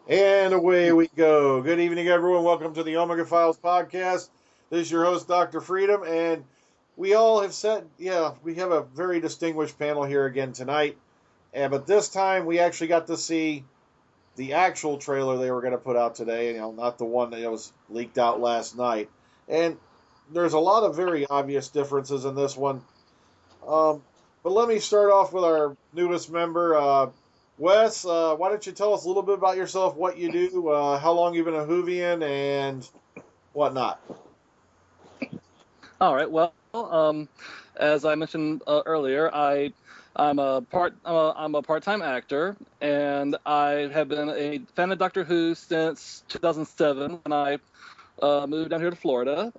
And away we go. Good evening, everyone. Welcome to the Omega Files podcast. This is your host, Dr. Freedom, and we all have said, we have a very distinguished panel here again tonight. But this time we actually got to see the actual trailer they were going to put out today, not the one that was leaked out last night. And there's a lot of very obvious differences in this one. But let me start off with our newest member, Wes. Why don't you tell us a little bit about yourself, what you do, how long you've been a Whovian, and whatnot. All right. Well, as I mentioned earlier, I'm a part-time actor, and I have been a fan of Doctor Who since 2007 when I moved down here to Florida.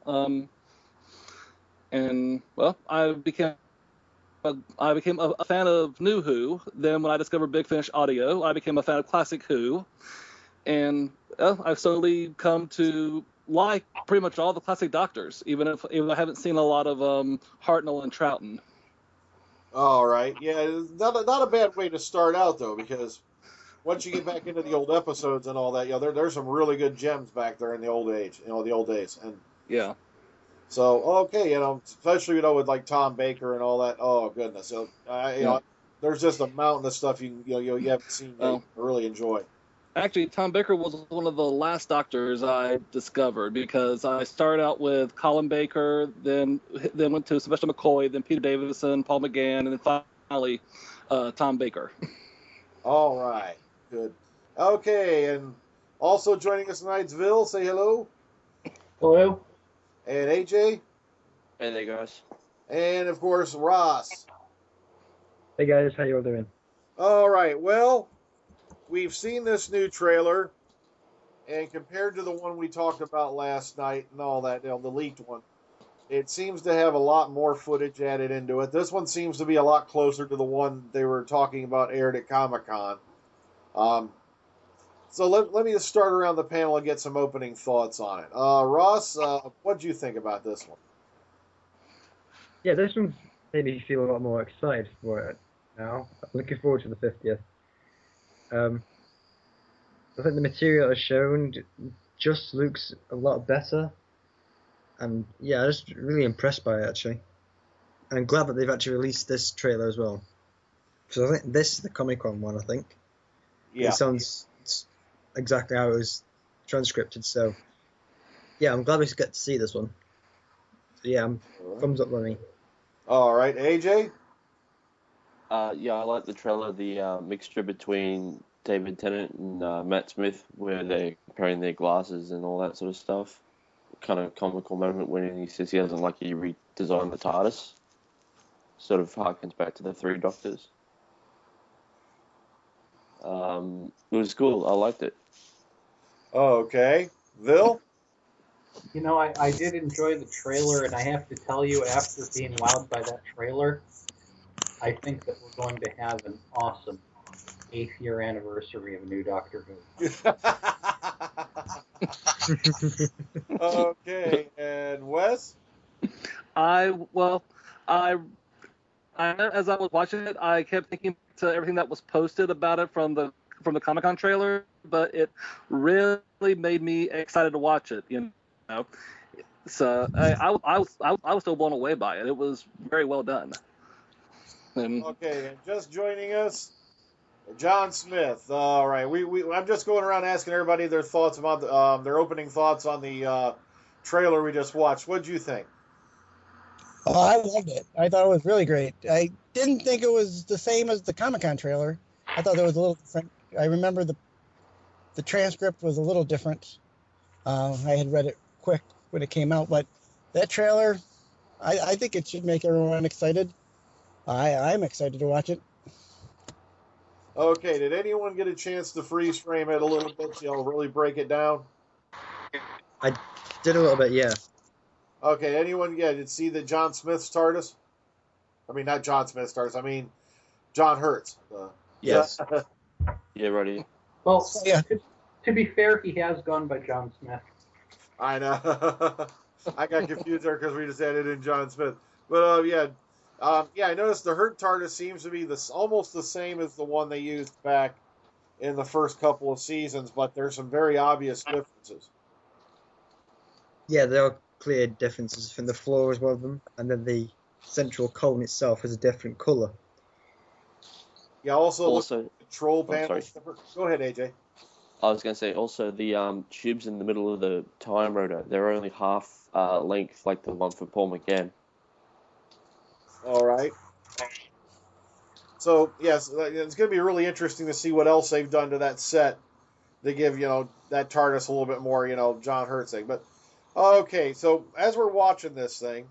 And well, I became a fan of New Who. Then when I discovered Big Finish Audio, I became a fan of Classic Who, and I've slowly come to like pretty much all the classic Doctors, even if I haven't seen a lot of Hartnell and Troughton. All right, yeah, not a bad way to start out though, because once you get back into the old episodes and all that, there's some really good gems back there in the old age, the old days, and yeah. So especially with like Tom Baker and all that. Oh goodness, so there's just a mountain of stuff you haven't seen that you really enjoy. Actually, Tom Baker was one of the last Doctors I discovered, because I started out with Colin Baker, then went to Sylvester McCoy, then Peter Davison, Paul McGann, and then finally Tom Baker. All right, good. Okay, and also joining us tonight's Vil. Say hello. Hello. And AJ. Hey there, guys. And of course, Ross. Hey guys, how you all doing? All right, well, we've seen this new trailer, and compared to the one we talked about last night and all that, the leaked one, it seems to have a lot more footage added into it. This one seems to be a lot closer to the one they were talking about aired at Comic-Con. So let me just start around the panel and get some opening thoughts on it. Ross, what do you think about this one? Yeah, this one made me feel a lot more excited for it now. I'm looking forward to the 50th. I think the material as shown just looks a lot better. And yeah, I'm just really impressed by it, actually. And I'm glad that they've actually released this trailer as well. So I think this is the Comic-Con one, I think. Yeah. It sounds exactly how it was transcripted, so yeah, I'm glad we get to see this one. So yeah, thumbs up for me. All right, AJ? Yeah, I like the trailer, the mixture between David Tennant and Matt Smith, where they're comparing their glasses and all that sort of stuff. Kind of comical moment when he says he doesn't like he redesigned the TARDIS. Sort of harkens back to the Three Doctors. It was cool. I liked it. Okay. Vil? I did enjoy the trailer, and I have to tell you, after being wowed by that trailer, I think that we're going to have an awesome 8th year anniversary of a new Doctor Who. Okay, and Wes? As I was watching it, I kept thinking to everything that was posted about it from the Comic-Con trailer, but it really made me excited to watch it. So I was still blown away by it. It was very well done. Okay, and just joining us, John Smith. All right, I'm just going around asking everybody their thoughts about their opening thoughts on the trailer we just watched. What did you think? Oh, I loved it. I thought it was really great. I didn't think it was the same as the Comic-Con trailer. I thought it was a little different. I remember the transcript was a little different. I had read it quick when it came out, but that trailer, I think it should make everyone excited. I'm excited to watch it. Okay, did anyone get a chance to freeze frame it a little bit, really break it down? I did a little bit, yeah. Okay, anyone, did see the John Smith's TARDIS? I mean, not John Smith's TARDIS, I mean, John Hurt's. Yes. Yeah, ready. Well, yeah. To be fair, he has gone by John Smith. I know. I got confused there because we just added in John Smith. But, I noticed the Hurt TARDIS seems to be almost the same as the one they used back in the first couple of seasons, but there's some very obvious differences. Yeah, there are clear differences. I think the floor is one of them, and then the central column itself has a different colour. Yeah, also Also, control oh, panel. sorry. Go ahead, AJ. I was going to say also the tubes in the middle of the time rotor, they're only half length like the one for Paul McGann. All right. So, yes, it's going to be really interesting to see what else they've done to that set to give, that TARDIS a little bit more, John Hurt thing. But, okay, so as we're watching this thing,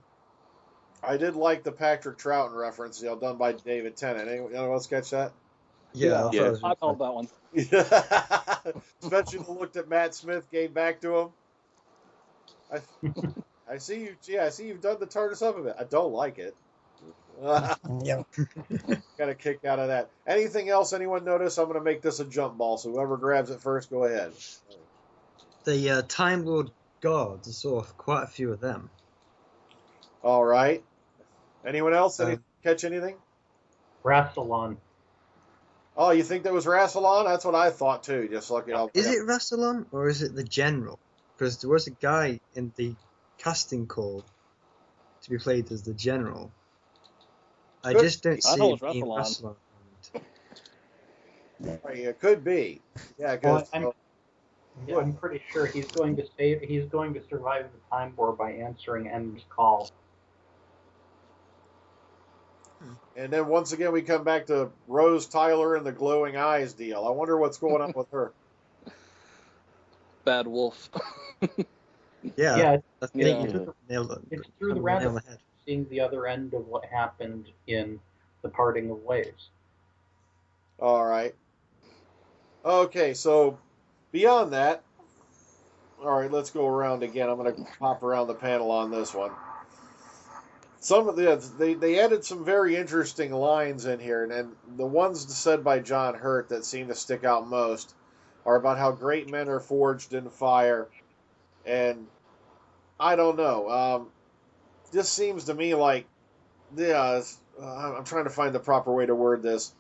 I did like the Patrick Troughton reference, done by David Tennant. Anyone else catch that? Yeah, I thought it was I really called fun. that one. Especially the look that Matt Smith gave back to him. I see you. Yeah, I see you've done the TARDIS up a bit. I don't like it. Yeah. Got a kick out of that. Anything else anyone notice? I'm going to make this a jump ball, so whoever grabs it first, go ahead. The Time Lord guards, I saw quite a few of them. All right. Anyone else? Catch anything? Rassilon. Oh, you think that was Rassilon? That's what I thought too. Just looking up. Is it Rassilon or is it the General? Because there was a guy in the casting call to be played as the General. I just don't see thought it it was being Rassilon. Rassilon. It could be. Yeah, Well, because I'm pretty sure he's going to survive the Time War by answering M's call. and then once again we come back to Rose Tyler and the glowing eyes deal. I wonder what's going on with her. Bad Wolf. Yeah, I think Yeah. you nailed it. It's through the Nail rabbit on the head. seeing the other end of what happened in The Parting of Ways. All right. Okay, so beyond that, all right, let's go around again. I'm going to hop around the panel on this one. Some of they added some very interesting lines in here, and the ones said by John Hurt that seem to stick out most are about how great men are forged in fire, and I don't know. This seems to me like, I'm trying to find the proper way to word this.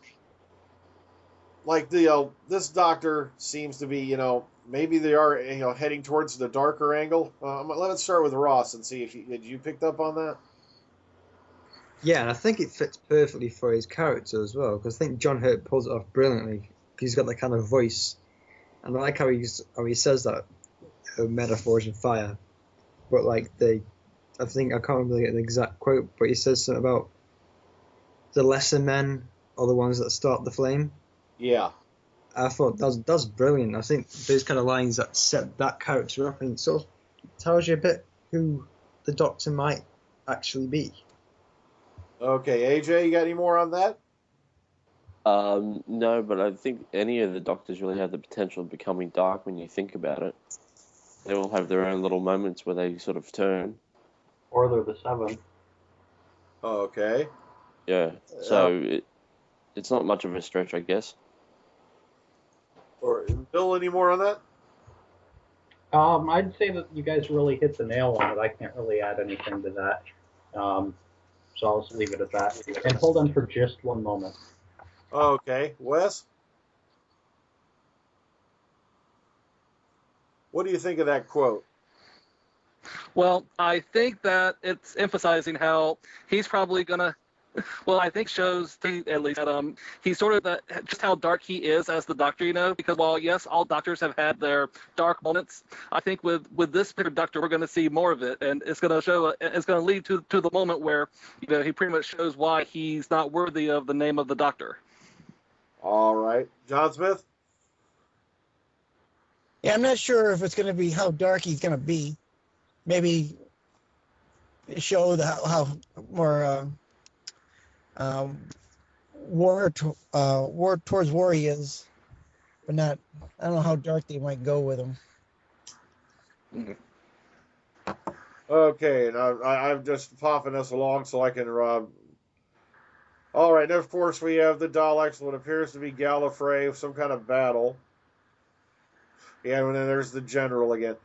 Like this doctor seems to be, maybe they are, heading towards the darker angle. Let's start with Ross and see if did you picked up on that. Yeah, and I think it fits perfectly for his character as well, because I think John Hurt pulls it off brilliantly. He's got that kind of voice, and I like how he says that metaphors and fire, but like I can't remember the exact quote, but he says something about the lesser men are the ones that start the flame. Yeah, I thought that's brilliant. I think those kind of lines that set that character up and sort of tells you a bit who the Doctor might actually be. Okay, AJ, you got any more on that? No, but I think any of the Doctors really have the potential of becoming dark when you think about it. They all have their own little moments where they sort of turn. Or they're the Seven. Okay. Yeah, so it's not much of a stretch, I guess. Or Bill, any more on that? I'd say that you guys really hit the nail on it. I can't really add anything to that. So I'll just leave it at that. And hold on for just one moment. Okay, Wes? What do you think of that quote? Well, I think that it's emphasizing how he's probably gonna. Well, I think shows at least that he's sort of just how dark he is as the Doctor, because while yes, all Doctors have had their dark moments, I think with this particular Doctor we're going to see more of it, and it's going to show. It's going to lead to the moment where he pretty much shows why he's not worthy of the name of the Doctor. All right, John Smith. Yeah, I'm not sure if it's going to be how dark he's going to be. Maybe show how more war towards war he is, but not. I don't know how dark they might go with him. Okay, and I'm just popping us along so I can. All right, and of course we have the Daleks. What appears to be Gallifrey, some kind of battle. Yeah, and then there's the General again.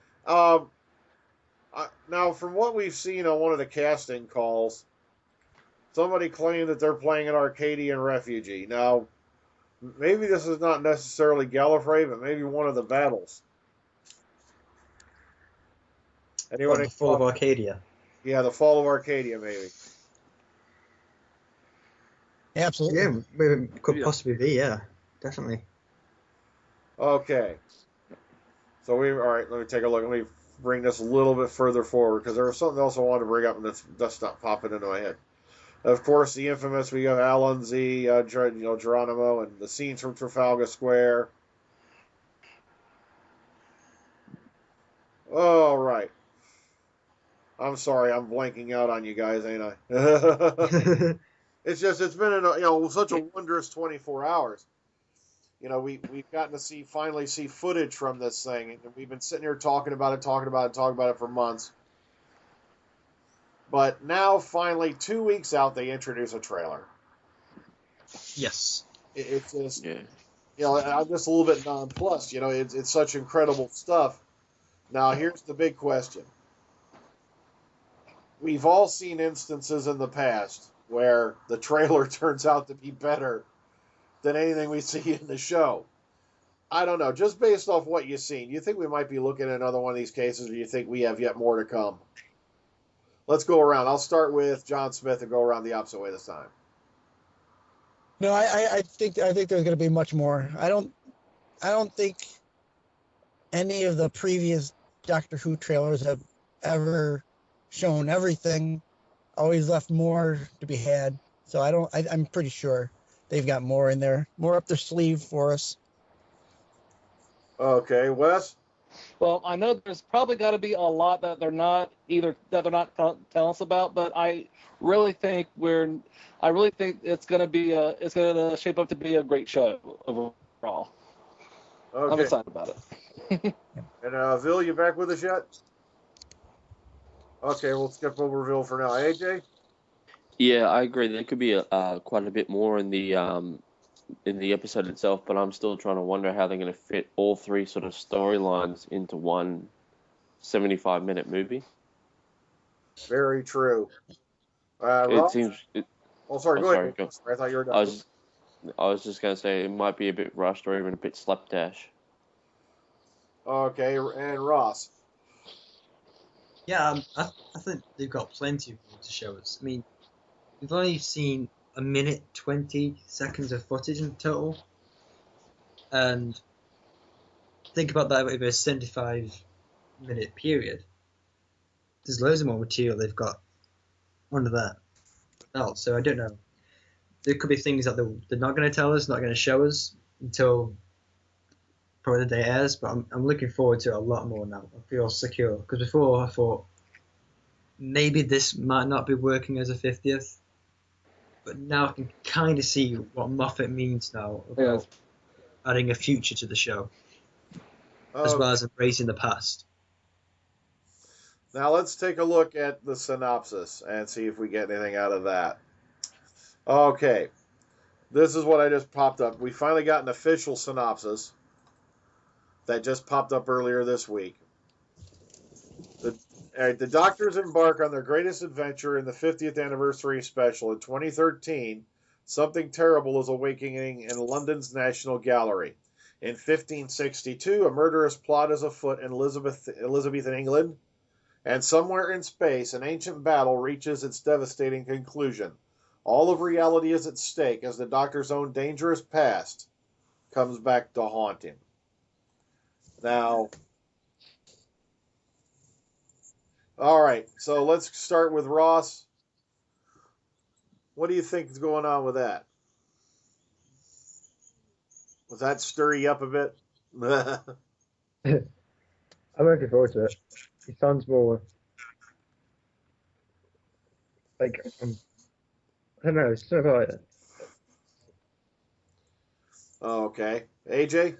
Now, from what we've seen on one of the casting calls, somebody claimed that they're playing an Arcadian refugee. Now, maybe this is not necessarily Gallifrey, but maybe one of the battles. Anyone? The fall of Arcadia. Yeah, the fall of Arcadia, maybe. Absolutely. Yeah, maybe it could possibly be. Yeah, definitely. Okay. So all right, let me take a look. Let me bring this a little bit further forward because there was something else I wanted to bring up and that's not popping into my head. Of course, the infamous, we have Alan Z, Geronimo, and the scenes from Trafalgar Square. All right. I'm sorry, I'm blanking out on you guys, ain't I? It's been such a wondrous 24 hours. We've gotten to finally see footage from this thing, and we've been sitting here talking about it for months. But now, finally, 2 weeks out, they introduce a trailer. Yes. It's just, I'm just a little bit nonplussed. It's such incredible stuff. Now, here's the big question. We've all seen instances in the past where the trailer turns out to be better than anything we see in the show. I don't know. Just based off what you've seen, do you think we might be looking at another one of these cases, or do you think we have yet more to come? Let's go around. I'll start with John Smith and go around the opposite way this time. No, I think there's going to be much more. I don't think any of the previous Doctor Who trailers have ever shown everything. Always left more to be had. So I'm pretty sure they've got more in there, more up their sleeve for us. Okay, Wes? Well, I know there's probably got to be a lot that they're not telling us about, but I really think it's going to shape up to be a great show overall. Okay. I'm excited about it. And Vil, you back with us yet? Okay, we'll skip over Vil for now. AJ? Yeah, I agree. There could be quite a bit more in the episode itself, but I'm still trying to wonder how they're going to fit all three sort of storylines into one 75-minute movie. Very true. It seems. Sorry, go ahead. Go. I thought you were done. I was just going to say it might be a bit rushed or even a bit slapdash. Okay, and Ross? Yeah, I think they've got plenty to show us. I mean, we've only seen a minute 20 seconds of footage in total, and think about that over a 75-minute period. There's loads of more material they've got under that belt, so I don't know. There could be things that they're not going to tell us, not going to show us until probably the day airs, but I'm looking forward to it a lot more now. I feel secure, because before I thought maybe this might not be working as a 50th, but now I can kind of see what Moffat means now about adding a future to the show, as well as embracing the past. Now let's take a look at the synopsis and see if we get anything out of that. Okay, this is what I just popped up. We finally got an official synopsis that just popped up earlier this week. The Doctors embark on their greatest adventure in the 50th anniversary special. In 2013, something terrible is awakening in London's National Gallery. In 1562, a murderous plot is afoot in Elizabethan England, and somewhere in space, an ancient battle reaches its devastating conclusion. All of reality is at stake as the Doctor's own dangerous past comes back to haunt him. Now, all right, so let's start with Ross. What do you think is going on with that? Does that stir you up a bit? I'm looking forward to it. It sounds more like I don't know. It's something about it. Okay, AJ.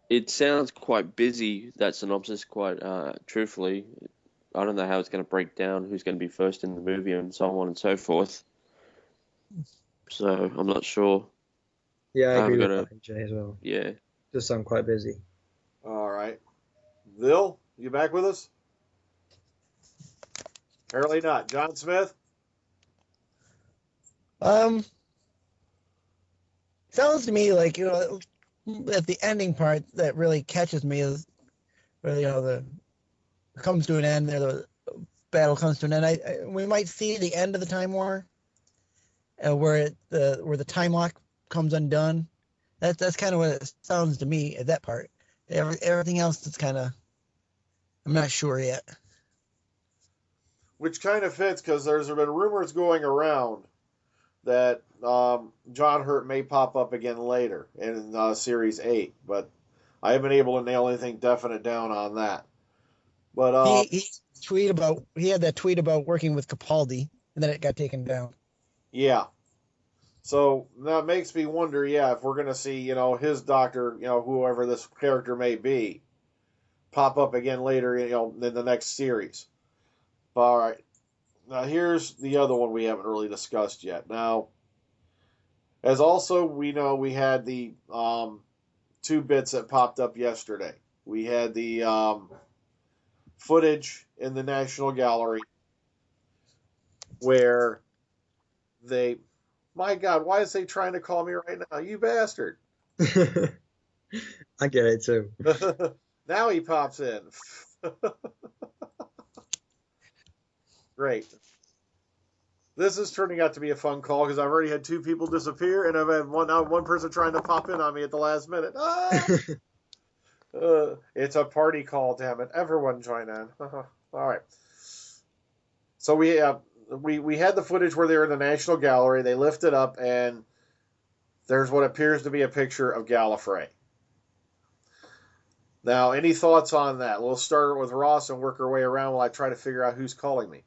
It sounds quite busy, that synopsis, quite truthfully. I don't know how it's going to break down, who's going to be first in the movie, and so on and so forth. So I'm not sure. Yeah, I agree with that, AJ, as well. Yeah. It does sound quite busy. All right. Vil, you back with us? Apparently not. John Smith? Sounds to me like, at the ending part that really catches me is where, the comes to an end there, the battle comes to an end. We might see the end of the Time War, where the time lock comes undone. That's kind of what it sounds to me at that part. Everything else is kind of, I'm not sure yet. Which kind of fits because there's been rumors going around that John Hurt may pop up again later in Series 8, but I haven't been able to nail anything definite down on that. But he had that tweet about working with Capaldi, and then it got taken down. Yeah. So that makes me wonder, if we're going to see, his doctor, whoever this character may be, pop up again later, in the next series. All right. Now, here's the other one we haven't really discussed yet. Now, as also we know, we had the 2 bits that popped up yesterday. We had the footage in the National Gallery where they... My God, why is they trying to call me right now? You bastard. I get it too. Now he pops in. Great. This is turning out to be a fun call because I've already had 2 people disappear and I've had one person trying to pop in on me at the last minute. It's a party call, damn it. Everyone join in. All right. So we had the footage where they were in the National Gallery. They lift it up, and there's what appears to be a picture of Gallifrey. Now, any thoughts on that? We'll start with Ross and work our way around while I try to figure out who's calling me.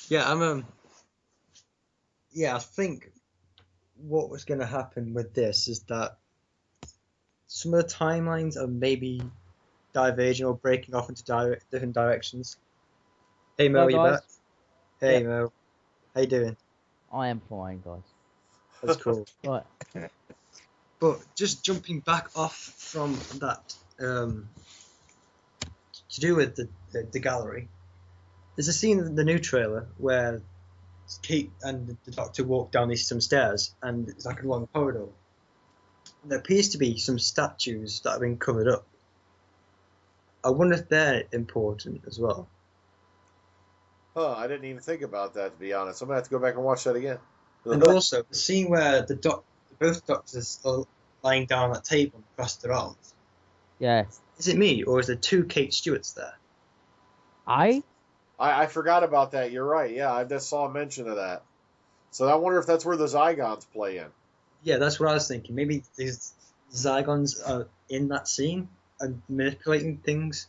Yeah, I think what was going to happen with this is that some of the timelines are maybe diverging or breaking off into different directions. Hey Mo, you back? Hey Mo, how you doing? I am fine, guys. That's cool. Right. But just jumping back off from that, to do with the gallery, there's a scene in the new trailer where Kate and the Doctor walk down some stairs, and it's like a long corridor. There appears to be some statues that have been covered up. I wonder if they're important as well. I didn't even think about that, to be honest. I'm going to have to go back and watch that again. And also, the scene where both doctors are lying down on that table and cross their arms. Yeah. Is it me, or is there 2 Kate Stewarts there? I forgot about that. You're right. Yeah, I just saw a mention of that. So I wonder if that's where the Zygons play in. Yeah, that's what I was thinking. Maybe these Zygons are in that scene and manipulating things.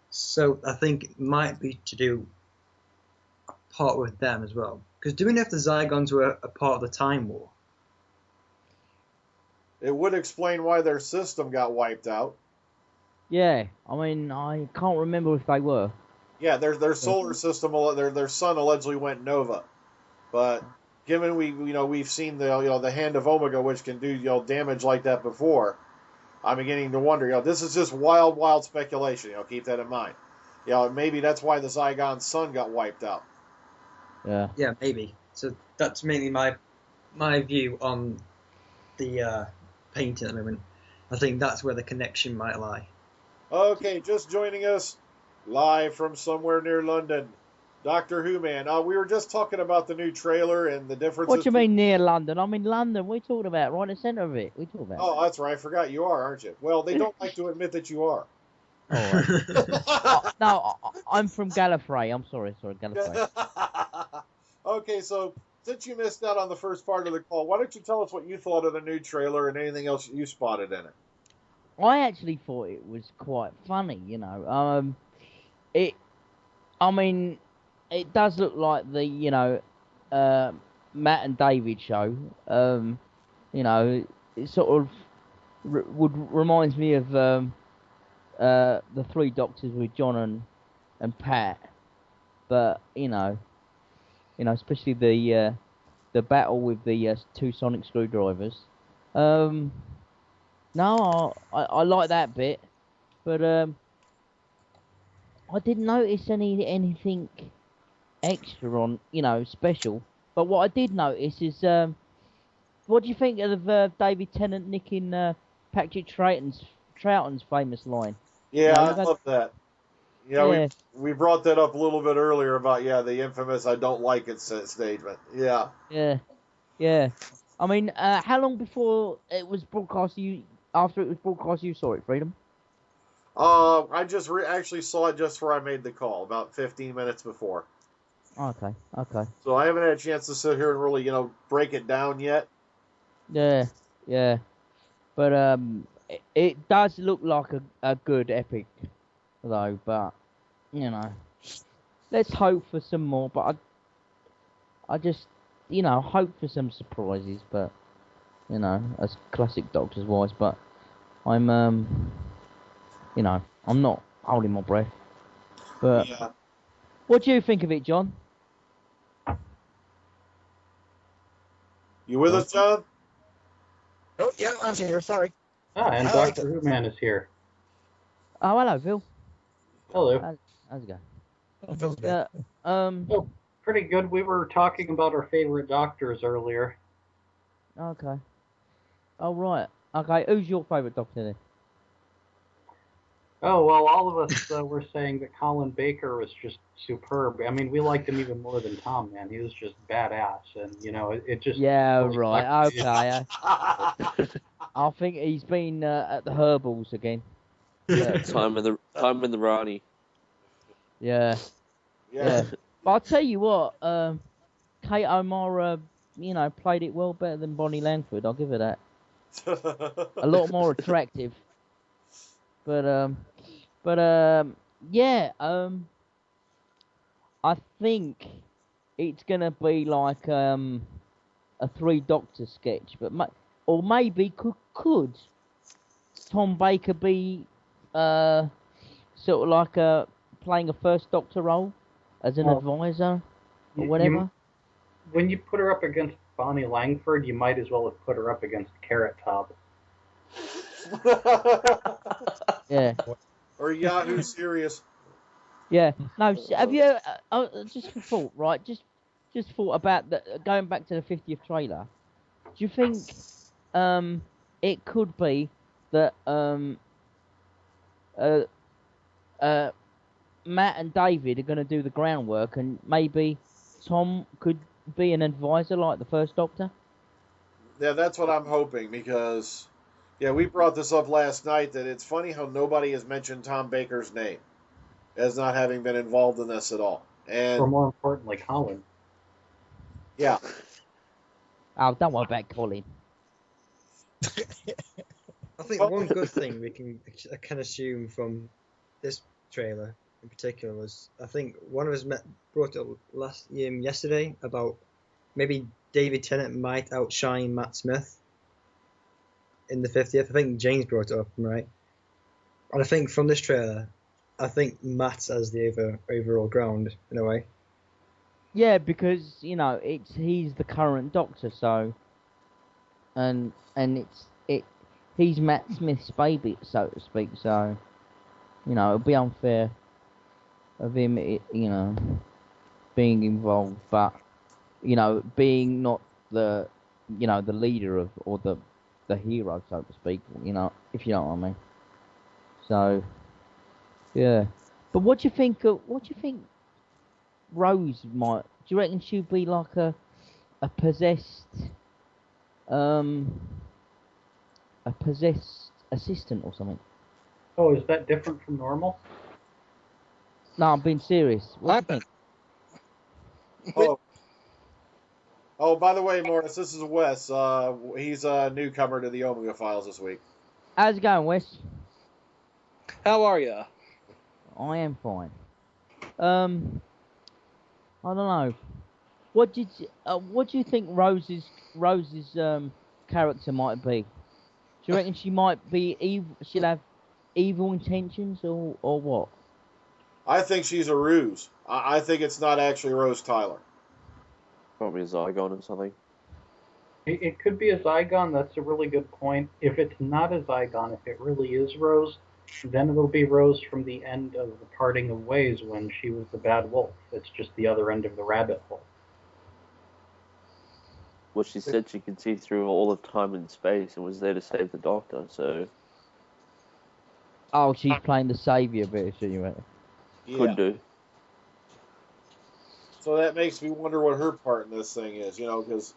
So I think it might be to do a part with them as well. Because do we know if the Zygons were a part of the Time War? It would explain why their system got wiped out. Yeah, I mean, I can't remember if they were. Yeah, their solar system, their sun allegedly went nova, but given we've seen the hand of Omega, which can do damage like that before, I'm beginning to wonder. This is just wild speculation. Keep that in mind. Maybe that's why the Zygon's sun got wiped out. Yeah. Yeah, maybe. So that's mainly my view on the painting at the moment. I think that's where the connection might lie. Okay, just joining us live from somewhere near London, WHOVIANS. We were just talking about the new trailer and the differences. What do you mean near London? I'm in London. We're talking about right in the centre of it. We talk about. Oh, that's right. I forgot you are, aren't you? Well, they don't like to admit that you are. Right. No, I'm from Gallifrey. I'm sorry, Gallifrey. Okay, so since you missed out on the first part of the call, why don't you tell us what you thought of the new trailer and anything else you spotted in it? I actually thought it was quite funny, it does look like the, Matt and David show. It sort of reminds me of the 3 Doctors with John and Pat. But, especially the battle with the 2 sonic screwdrivers. No, I like that bit, but I didn't notice anything extra on, special. But what I did notice is what do you think of David Tennant nicking Patrick Troughton's famous line? Yeah, No, I you've had- love that. Yeah, Yeah. we brought that up a little bit earlier about the infamous "I don't like it" statement. Yeah. Yeah, yeah. I mean, how long before it was broadcast? After it was broadcast, you saw it, Freedom? I just actually saw it just before I made the call, about 15 minutes before. Okay, okay. So I haven't had a chance to sit here and really, break it down yet. Yeah, yeah. But it does look like a good epic, though. But let's hope for some more. But I just hope for some surprises. But as classic Doctor's wise. But I'm I'm not holding my breath. But Yeah. what do you think of it, John? You with us, John? Oh, yeah, I'm here. Sorry. And I like Doctor Who-Man is here. Oh, hello, Phil. Hello. How's it going? Oh, Phil's back. Oh, pretty good. We were talking about our favorite doctors earlier. Okay. Oh, right. Okay, who's your favourite Doctor then? Oh, well, all of us were saying that Colin Baker was just superb. I mean, we liked him even more than Tom, man. He was just badass. And, it just... Yeah, really right. liked me. Okay. I think he's been at the Herbals again. Yeah. Time in the Rani. Yeah. Yeah. But I'll tell you what, Kate O'Mara, played it well better than Bonnie Langford. I'll give her that. A lot more attractive. But yeah. I think it's gonna be like a Three Doctor sketch, but or maybe could Tom Baker be sort of like playing a First Doctor role as an advisor or whatever? When you put her up against Bonnie Langford, you might as well have put her up against Carrot Top. Yeah. Or Yahoo Serious. Yeah. No. Have you just thought, right? Just thought about going back to the 50th trailer. Do you think it could be that Matt and David are going to do the groundwork, and maybe Tom could be an advisor like the First Doctor? Yeah, that's what I'm hoping, because we brought this up last night, that it's funny how nobody has mentioned Tom Baker's name as not having been involved in this at all. And Or more importantly, Colin. yeah. Oh, don't worry about Colin. I think one good thing we can assume from this trailer in particular was, I think one of us brought it up yesterday about maybe David Tennant might outshine Matt Smith in the 50th. I think James brought it up, right? And I think from this trailer, I think Matt has the overall ground in a way. Yeah, because he's the current Doctor, so and he's Matt Smith's baby, so to speak. So it'd be unfair of him, being involved, but being not the the leader of, or the hero, so to speak. If you know what I mean. So yeah, but what do you think? Rose might. Do you reckon she'd be like a possessed assistant or something? Oh, is that different from normal? No, I'm being serious. What do you think? Oh, by the way, Morris, this is Wes. He's a newcomer to the Omega Files this week. How's it going, Wes? How are ya? I am fine. I don't know. What do you think Rose's character might be? Do you reckon she might be she'll have evil intentions, or what? I think she's a ruse. I think it's not actually Rose Tyler. Probably a Zygon or something. It could be a Zygon. That's a really good point. If it's not a Zygon, if it really is Rose, then it'll be Rose from the end of The Parting of Ways when she was the bad wolf. It's just the other end of the rabbit hole. Well, she said she could see through all of time and space and was there to save the Doctor, so... Oh, she's playing the saviour bit, so you reckon? Could do. So that makes me wonder what her part in this thing is, because...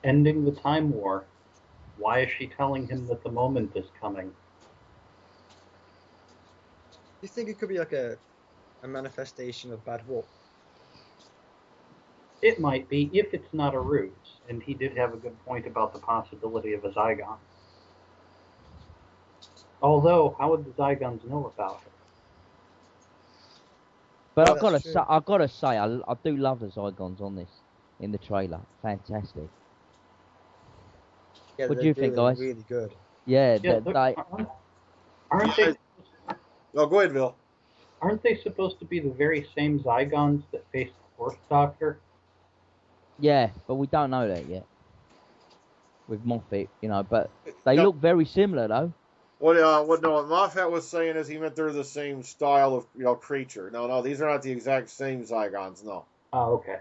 Ending the Time War. Why is she telling him that the moment is coming? Do you think it could be like a manifestation of bad luck? It might be, if it's not a ruse. And he did have a good point about the possibility of a Zygon. Although, how would the Zygons know about her? But Oh, I've got to that's say, true. I do love the Zygons on this in the trailer. Fantastic. Yeah, What do they're you think, really, guys? really good. Yeah, Yeah, aren't they? Oh, go ahead, Bill. Aren't they supposed to be the very same Zygons that faced the Fourth Doctor? yeah, but we don't know that yet. With Moffat, but they No. look very similar though. What Moffat was saying is he meant they're the same style of creature. No, these are not the exact same Zygons. No. Oh, okay.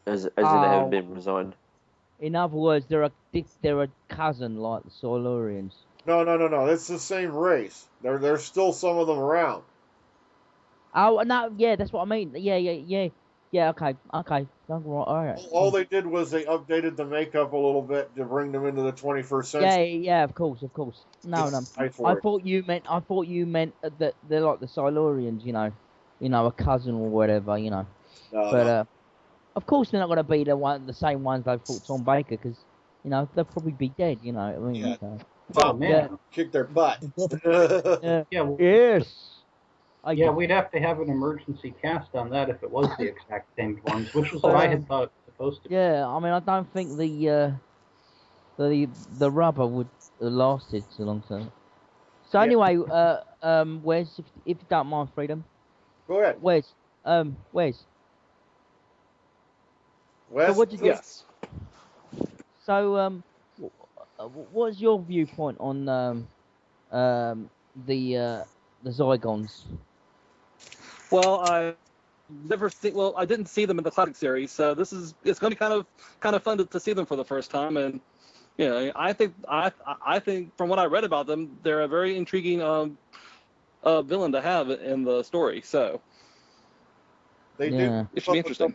As it had been resigned. In other words, they're a cousin like the Silurians. No. It's the same race. There's still some of them around. Oh no, yeah, that's what I mean. Yeah. Okay. All right. All they did was they updated the makeup a little bit to bring them into the 21st century. Yeah. Of course. No. I thought you meant that they're like the Silurians. A cousin or whatever. No. Of course they're not going to be the same ones they fought Tom Baker because they'll probably be dead. I mean. Yeah. So. Oh man. Kick their butt. Yeah. Well, Yes. yeah, we'd have to have an emergency cast on that if it was the exact same ones, which is what I had thought it was supposed to be. Yeah, I mean, I don't think the rubber would have lasted so long. So anyway, Wes, if you don't mind, Freedom. Go ahead. Wes. Wes? So what did you guess? So what's your viewpoint on the Zygons? Well, I didn't see them in the classic series, so it's going to be kind of fun to see them for the first time, and I think from what I read about them, they're a very intriguing villain to have in the story. So They do. it should be interesting.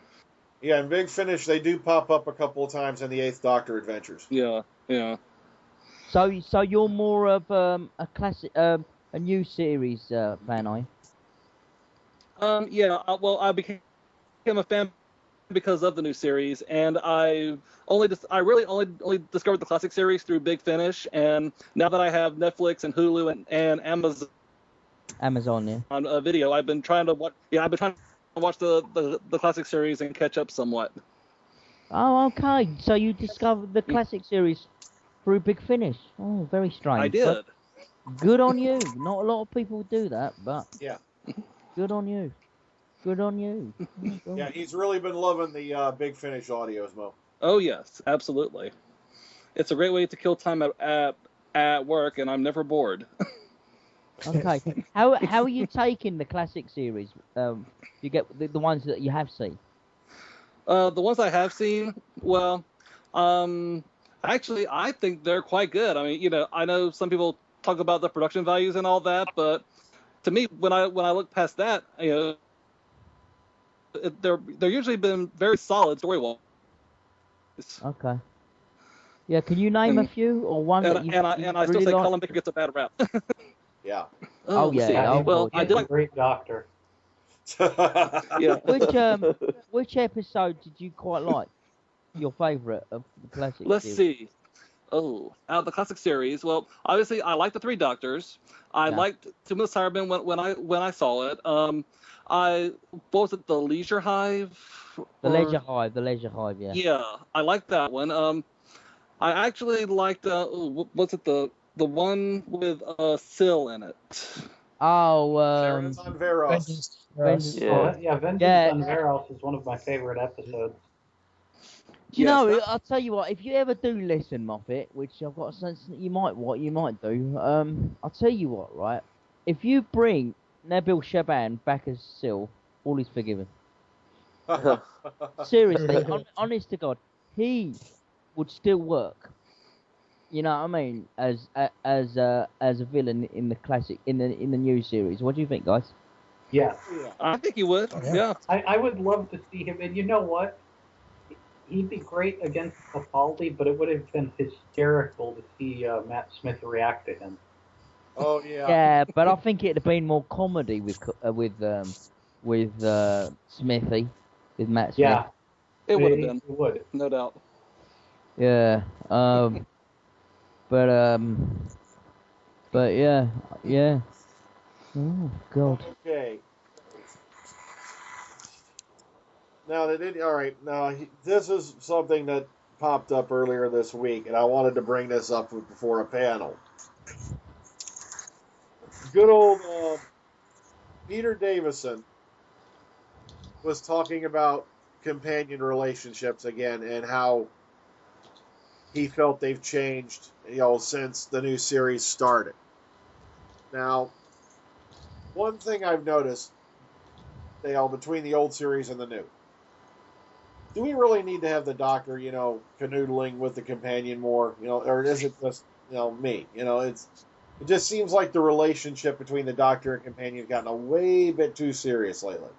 Yeah, in Big Finish, they do pop up a couple of times in the Eighth Doctor adventures. Yeah. So you're more of a classic, a new series fan, are you? I became a fan because of the new series, and I really only discovered the classic series through Big Finish, and now that I have Netflix and Hulu and Amazon on video, I've been trying to watch. Yeah, I've been trying to watch the classic series and catch up somewhat. Oh, okay. So you discovered the classic series through Big Finish. Oh, very strange. I did. But good on you. Not a lot of people do that, but yeah. Good on you. Yeah, he's really been loving the Big Finish audios, Mo. Oh yes, absolutely. It's a great way to kill time at work, and I'm never bored. Okay. How are you taking the classic series? You get the ones that you have seen. The ones I have seen, well, actually, I think they're quite good. I mean, I know some people talk about the production values and all that, but to me, when I look past that, they're usually been very solid story-wise. Okay. Yeah, can you name a few or one that you I really still say like? Colin Baker gets a bad rap. Yeah. Oh, yeah. See. Oh, well, I He's did a great doctor. Yeah. Which episode did you quite like? Your favourite of the classic Let's series? see. Oh, out of the classic series, well, obviously I like the Three Doctors. I liked Tomb of the Cybermen when I saw it. What was it, the Leisure Hive? The Leisure Hive, yeah. Yeah, I liked that one. I actually liked what's it, the one with Syl in it? Oh, Vengeance on Veros. Vengeance on Veros is one of my favorite episodes. You know, I'll tell you what. If you ever do listen, Moffat, which I've got a sense that you might do. I'll tell you what, right? If you bring Nabil Shaban back as Syl, all is forgiven. Seriously, honest to God, he would still work. You know what I mean? As a villain in the classic in the new series. What do you think, guys? Yeah. I think he would. Oh, yeah. Yeah. I would love to see him, and you know what? He'd be great against Capaldi, but it would have been hysterical to see Matt Smith react to him. Oh yeah. Yeah, but I think it'd have been more comedy with Smithy, with Matt Smith. Yeah, It would have been. It would. No doubt. Yeah. But yeah. Oh God. Okay. Now they did. All right. Now this is something that popped up earlier this week, and I wanted to bring this up before a panel. Good old Peter Davison was talking about companion relationships again and how he felt they've changed, since the new series started. Now, one thing I've noticed, between the old series and the new, do we really need to have the Doctor, canoodling with the companion more, or is it just, me? It just seems like the relationship between the Doctor and companion has gotten a way bit too serious lately.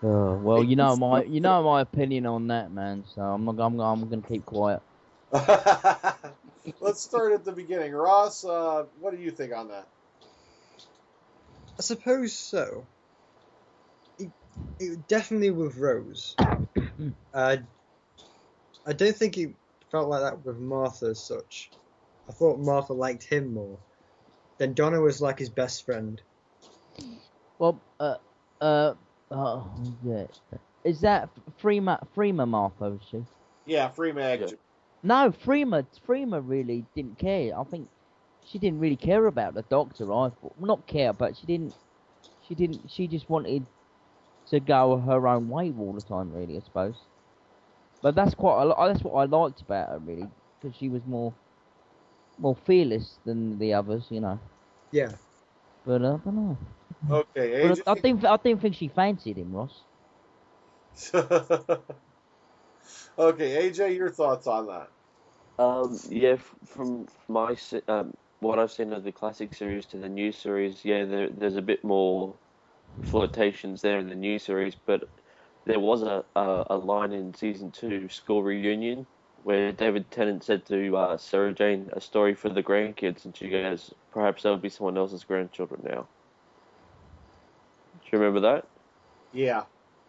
Oh, well, you know my opinion on that, man. So I'm gonna keep quiet. Let's start at the beginning. Ross, what do you think on that? I suppose so. It definitely with Rose. I don't think he felt like that with Martha as such. I thought Martha liked him more. Then Donna was like his best friend. Well, yeah. Is that Freema Martha, is she? Yeah, Freema. Yeah. No, Freema really didn't care. I think she didn't really care about the Doctor. I thought, well, not care, but she just wanted to go her own way all the time, really, I suppose. But that's what I liked about her, really, because she was more fearless than the others, Yeah. But I don't know. Okay, AJ. But I didn't think she fancied him, Ross. Okay, AJ, your thoughts on that? Yeah, from my what I've seen of the classic series to the new series, yeah, there's a bit more flirtations there in the new series, but there was a line in season 2, School Reunion, where David Tennant said to Sarah Jane, a story for the grandkids, and she goes, perhaps that'll be someone else's grandchildren now. Do you remember that? Yeah.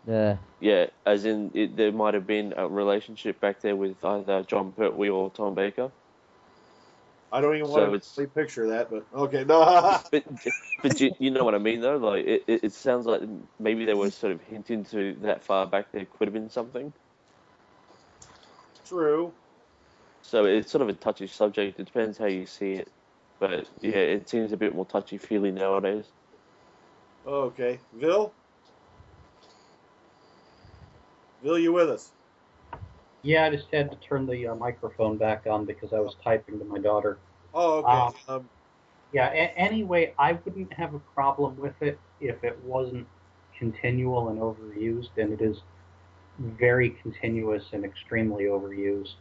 Yeah. Yeah, as in there might have been a relationship back there with either John Pertwee or Tom Baker. I don't even So want it's- to picture that, but okay, no. But you know what I mean, though? Like, it sounds like maybe they were sort of hinting to that far back there could have been something. True. So it's sort of a touchy subject. It depends how you see it. But, yeah, it seems a bit more touchy-feely nowadays. Okay, Vil, you with us? Yeah, I just had to turn the microphone back on because I was typing to my daughter. Oh, okay. Yeah, anyway, I wouldn't have a problem with it if it wasn't continual and overused, and it is very continuous and extremely overused.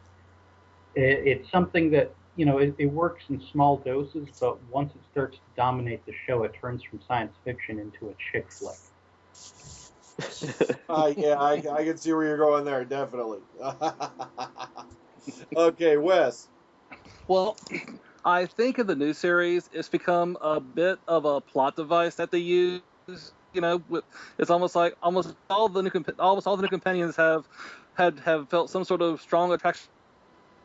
It's something that, it works in small doses, but once it starts to dominate the show, it turns from science fiction into a chick flick. Yeah, I can see where you're going there, definitely. Okay, Wes. Well, I think in the new series, it's become a bit of a plot device that they use. It's almost like almost all the new companions have felt some sort of strong attraction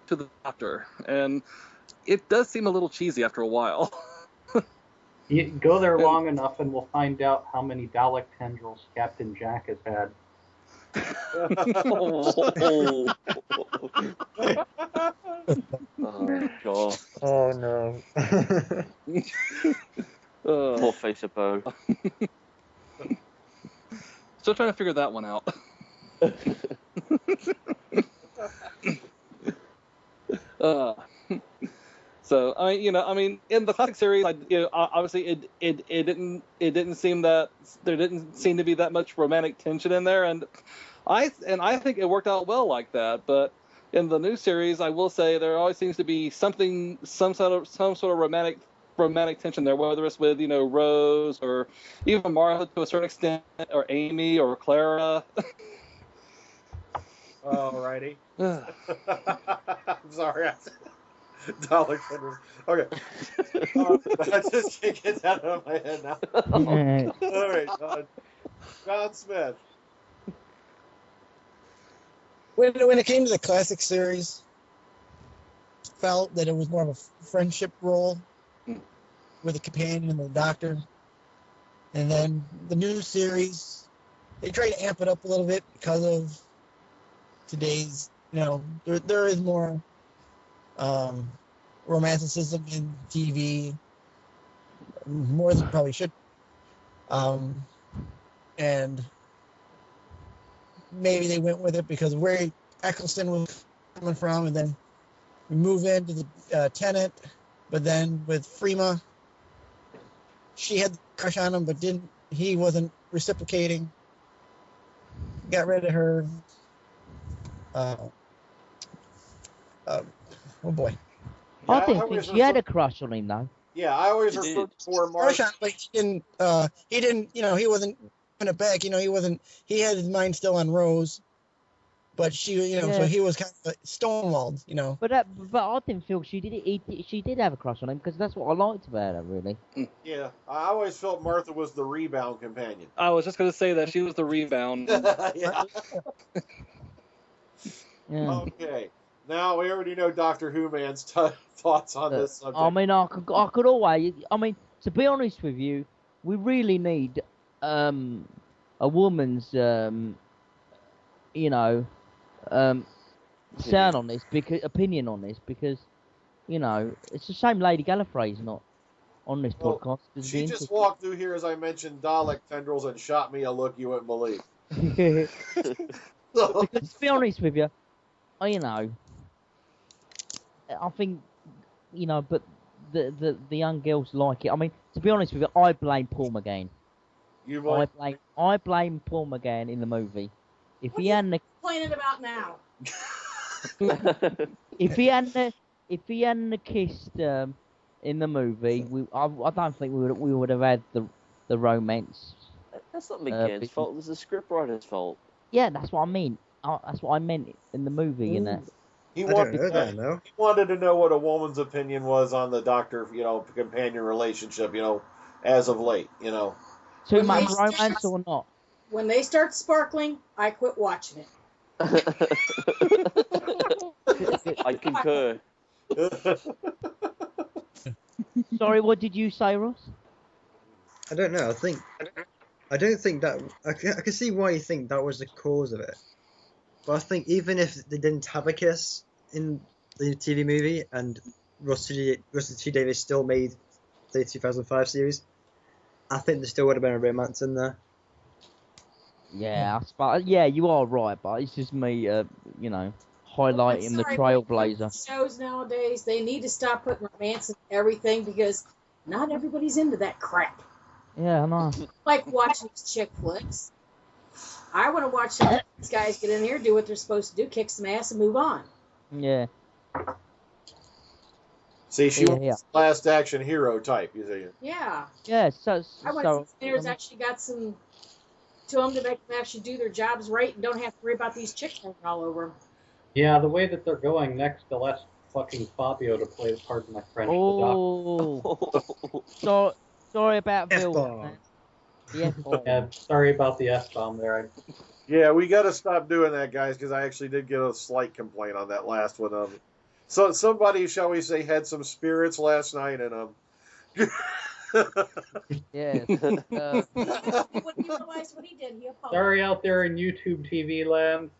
to the Doctor, and it does seem a little cheesy after a while. You go there long enough, and we'll find out how many Dalek tendrils Captain Jack has had. Oh, God. Oh no. Poor face of Poe. Still trying to figure that one out. So in the classic series, obviously it didn't seem that there didn't seem to be that much romantic tension in there, and I think it worked out well like that. But in the new series, I will say there always seems to be some sort of romantic tension there, whether it's with Rose or even Martha to a certain extent, or Amy or Clara. Alrighty. I'm sorry. Dalek Tendrils. Okay. I just can't get that out of my head now. All right. John Smith. When it came to the classic series, felt that it was more of a friendship role with the companion and the doctor. And then the new series, they try to amp it up a little bit because of today's, there is more romanticism in TV, more than probably should. And maybe they went with it because of where Eccleston was coming from, and then we move into the Tennant, but then with Freema, she had a crush on him, but he wasn't reciprocating. Got rid of her. Oh boy. I didn't think she had a crush on him though. Yeah, I always referred to poor Mark. But he didn't, he wasn't putting it back, he had his mind still on Rose, but she, so he was kind of stonewalled, But I didn't feel she did have a crush on him, because that's what I liked about her, really. Yeah, I always felt Martha was the rebound companion. I was just going to say that she was the rebound. Yeah. Yeah. Okay. Now we already know Doctor Who-Man's thoughts on this subject. I mean, I could always. I mean, to be honest with you, we really need a woman's, sound on this, opinion on this, because it's a shame Lady Gallifrey's not on this podcast. She just walked through here, as I mentioned, Dalek Tendrils, and shot me a look you wouldn't believe. Because to be honest with you, I think, but the young girls like it. I mean, to be honest with you, I blame Paul McGann. I blame Paul McGann in the movie. If he hadn't complaining about now. if he hadn't kissed in the movie, I don't think we would have had the romance. That's not McGann's fault. It's the scriptwriter's fault. Yeah, that's what I mean. That's what I meant in the movie. He wanted to know what a woman's opinion was on the Doctor, companion relationship, as of late, Too much romance or not? When they start sparkling, I quit watching it. I concur. Sorry, what did you say, Ross? I don't know. I don't think that. I can see why you think that was the cause of it. But I think even if they didn't have a kiss in the TV movie and Russell T Davies still made the 2005 series, I think there still would have been a romance in there. Yeah, yeah, you are right, but it's just me, highlighting the Trailblazer. Shows nowadays, they need to stop putting romance in everything, because not everybody's into that crap. Yeah, I know. Like watching these chick flicks. I want to watch some of these guys get in here, do what they're supposed to do, kick some ass, and move on. Yeah. See, she was the last action hero type, you think? Yeah. Yeah, I want to see there's actually got some to them to make them actually do their jobs right and don't have to worry about these chicks hanging all over them. Yeah, the way that they're going next, they'll ask fucking Fabio to play, pardon my French, the Doctor. Sorry about F-bomb. The F-bomb. Yeah, sorry about the F-bomb there. Yeah, we got to stop doing that, guys, because I actually did get a slight complaint on that last one. So somebody, shall we say, had some spirits last night, and yeah. He wouldn't realize what he did. He apologized. Sorry out there in YouTube TV land.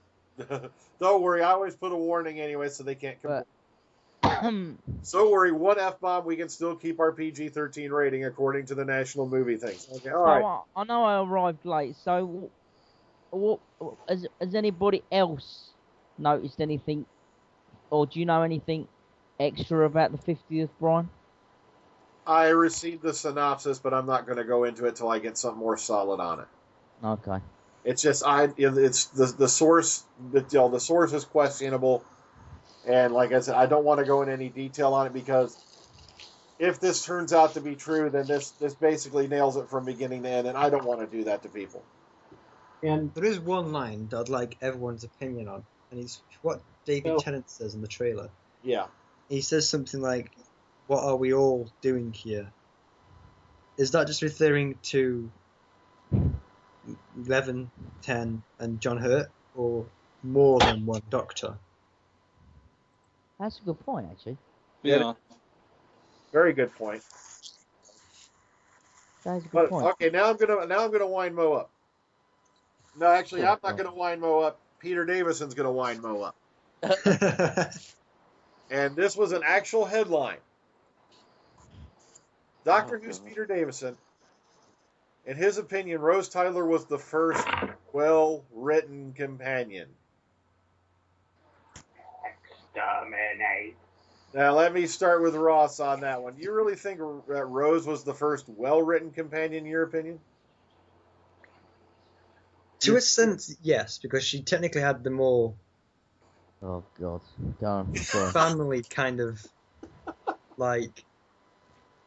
Don't worry, I always put a warning anyway, so they can't complain. So don't worry, one F-bomb, we can still keep our PG-13 rating according to the national movie things. Okay, all right. I know I arrived late, so what has anybody else noticed anything, or do you know anything extra about the 50th, Brian? I received the synopsis, but I'm not going to go into it till I get something more solid on it. Okay. It's just it's the source. The source is questionable, and like I said, I don't want to go into any detail on it because if this turns out to be true, then this basically nails it from beginning to end, and I don't want to do that to people. And There is one line that I'd like everyone's opinion on, and it's what David Tennant says in the trailer. Yeah. He says something like, "What are we all doing here?" Is that just referring to 11, 10, and John Hurt, or more than one Doctor? That's a good point, actually. Yeah. Very good point. That's a good But point. okay, now I'm gonna wind Mo up. No, actually, I'm not gonna wind Mo up. Peter Davison's gonna wind Mo up. And this was an actual headline. Doctor Who's Peter Davison. In his opinion, Rose Tyler was the first well-written companion. exterminate. Now, let me start with Ross on that one. You really think that Rose was the first well-written companion, in your opinion? To a sense, yes, because she technically had the more Oh God, go on. Sorry. family kind of, like,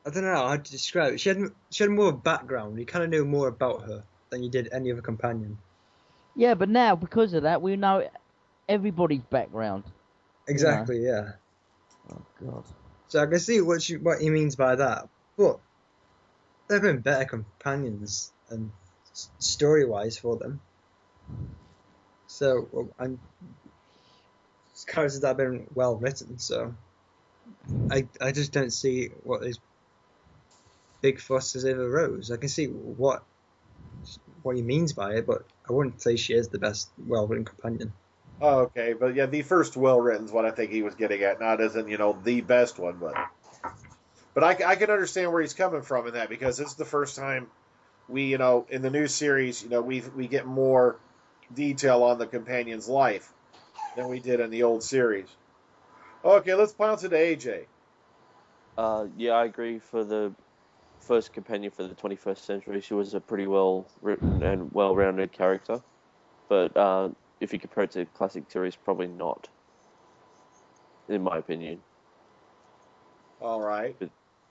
I don't know how to describe it. She had more background. You kind of knew more about her than you did any other companion. Yeah, but now because of that, we know everybody's background. Exactly, yeah. Oh God. So I can see what he means by that, but there have been better companions and story-wise for them. So, and characters that have been well written. So, I just don't see what this big fuss has ever rose. I can see what he means by it, but I wouldn't say she is the best well-written companion. Oh, okay, but yeah, the first well-written is what I think he was getting at. Not as in, the best one, but I can understand where he's coming from in that, because it's the first time we, in the new series, we get more detail on the companion's life than we did in the old series. Okay, let's bounce into AJ. Yeah, I agree. For the first companion for the 21st century, she was a pretty well-written and well-rounded character. But if you compare it to classic series, probably not, in my opinion. All right.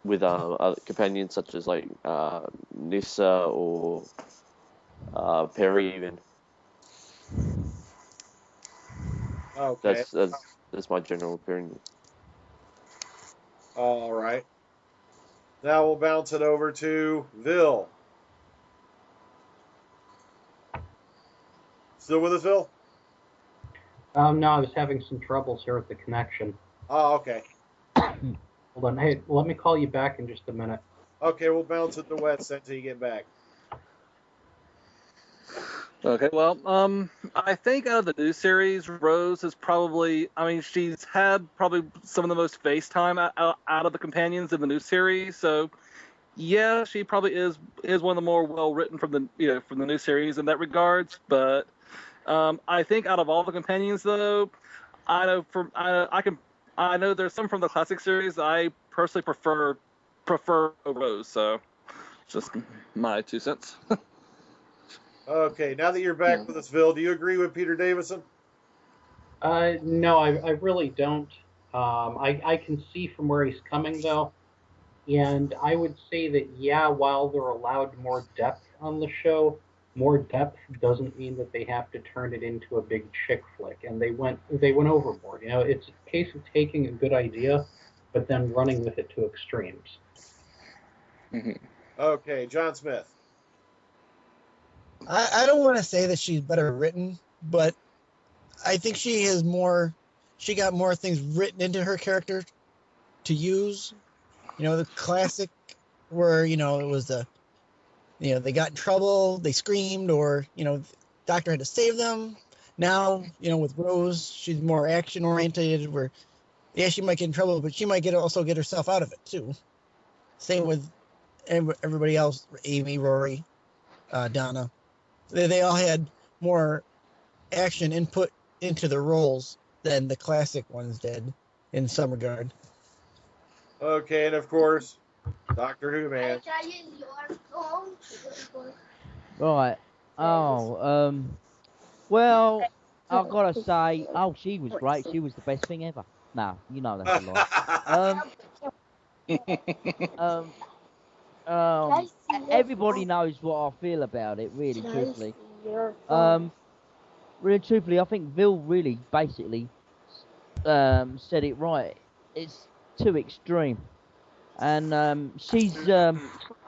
With other companions such as like Nissa or Perry, even. Okay. That's my general opinion. All right. Now we'll bounce it over to Vil. Still with us, Vil? No, I was having some troubles here with the connection. Oh, okay. Hold on. Hey, let me call you back in just a minute. Okay, we'll bounce it to Wes until you get back. Okay, well, I think out of the new series, Rose is probably, she's had probably some of the most face time out of the companions in the new series. So, yeah, she probably is one of the more well written from the new series in that regards. But I think out of all the companions, though, I know there's some from the classic series I personally prefer Rose. So, just my 2 cents. Okay, now that you're back with us, Vil, do you agree with Peter Davison? No, I really don't. I can see from where he's coming, though. And I would say that, yeah, while they're allowed more depth on the show, more depth doesn't mean that they have to turn it into a big chick flick. And they went overboard. It's a case of taking a good idea, but then running with it to extremes. Mm-hmm. Okay, John Smith. I don't want to say that she's better written, but I think she got more things written into her character to use. The classic where, it was they got in trouble, they screamed, or, doctor had to save them. Now, with Rose, she's more action oriented where, yeah, she might get in trouble, but she might also get herself out of it too. Same with everybody else, Amy, Rory, Donna. They all had more action input into the roles than the classic ones did in some regard. Okay, and of course, Doctor Who, man. Right. Oh, well, I've got to say, oh, she was great. She was the best thing ever. No, you know that's a lie. Um, everybody knows what I feel about it, really, truthfully. Really, truthfully, I think Vil really basically said it right. It's too extreme. And she's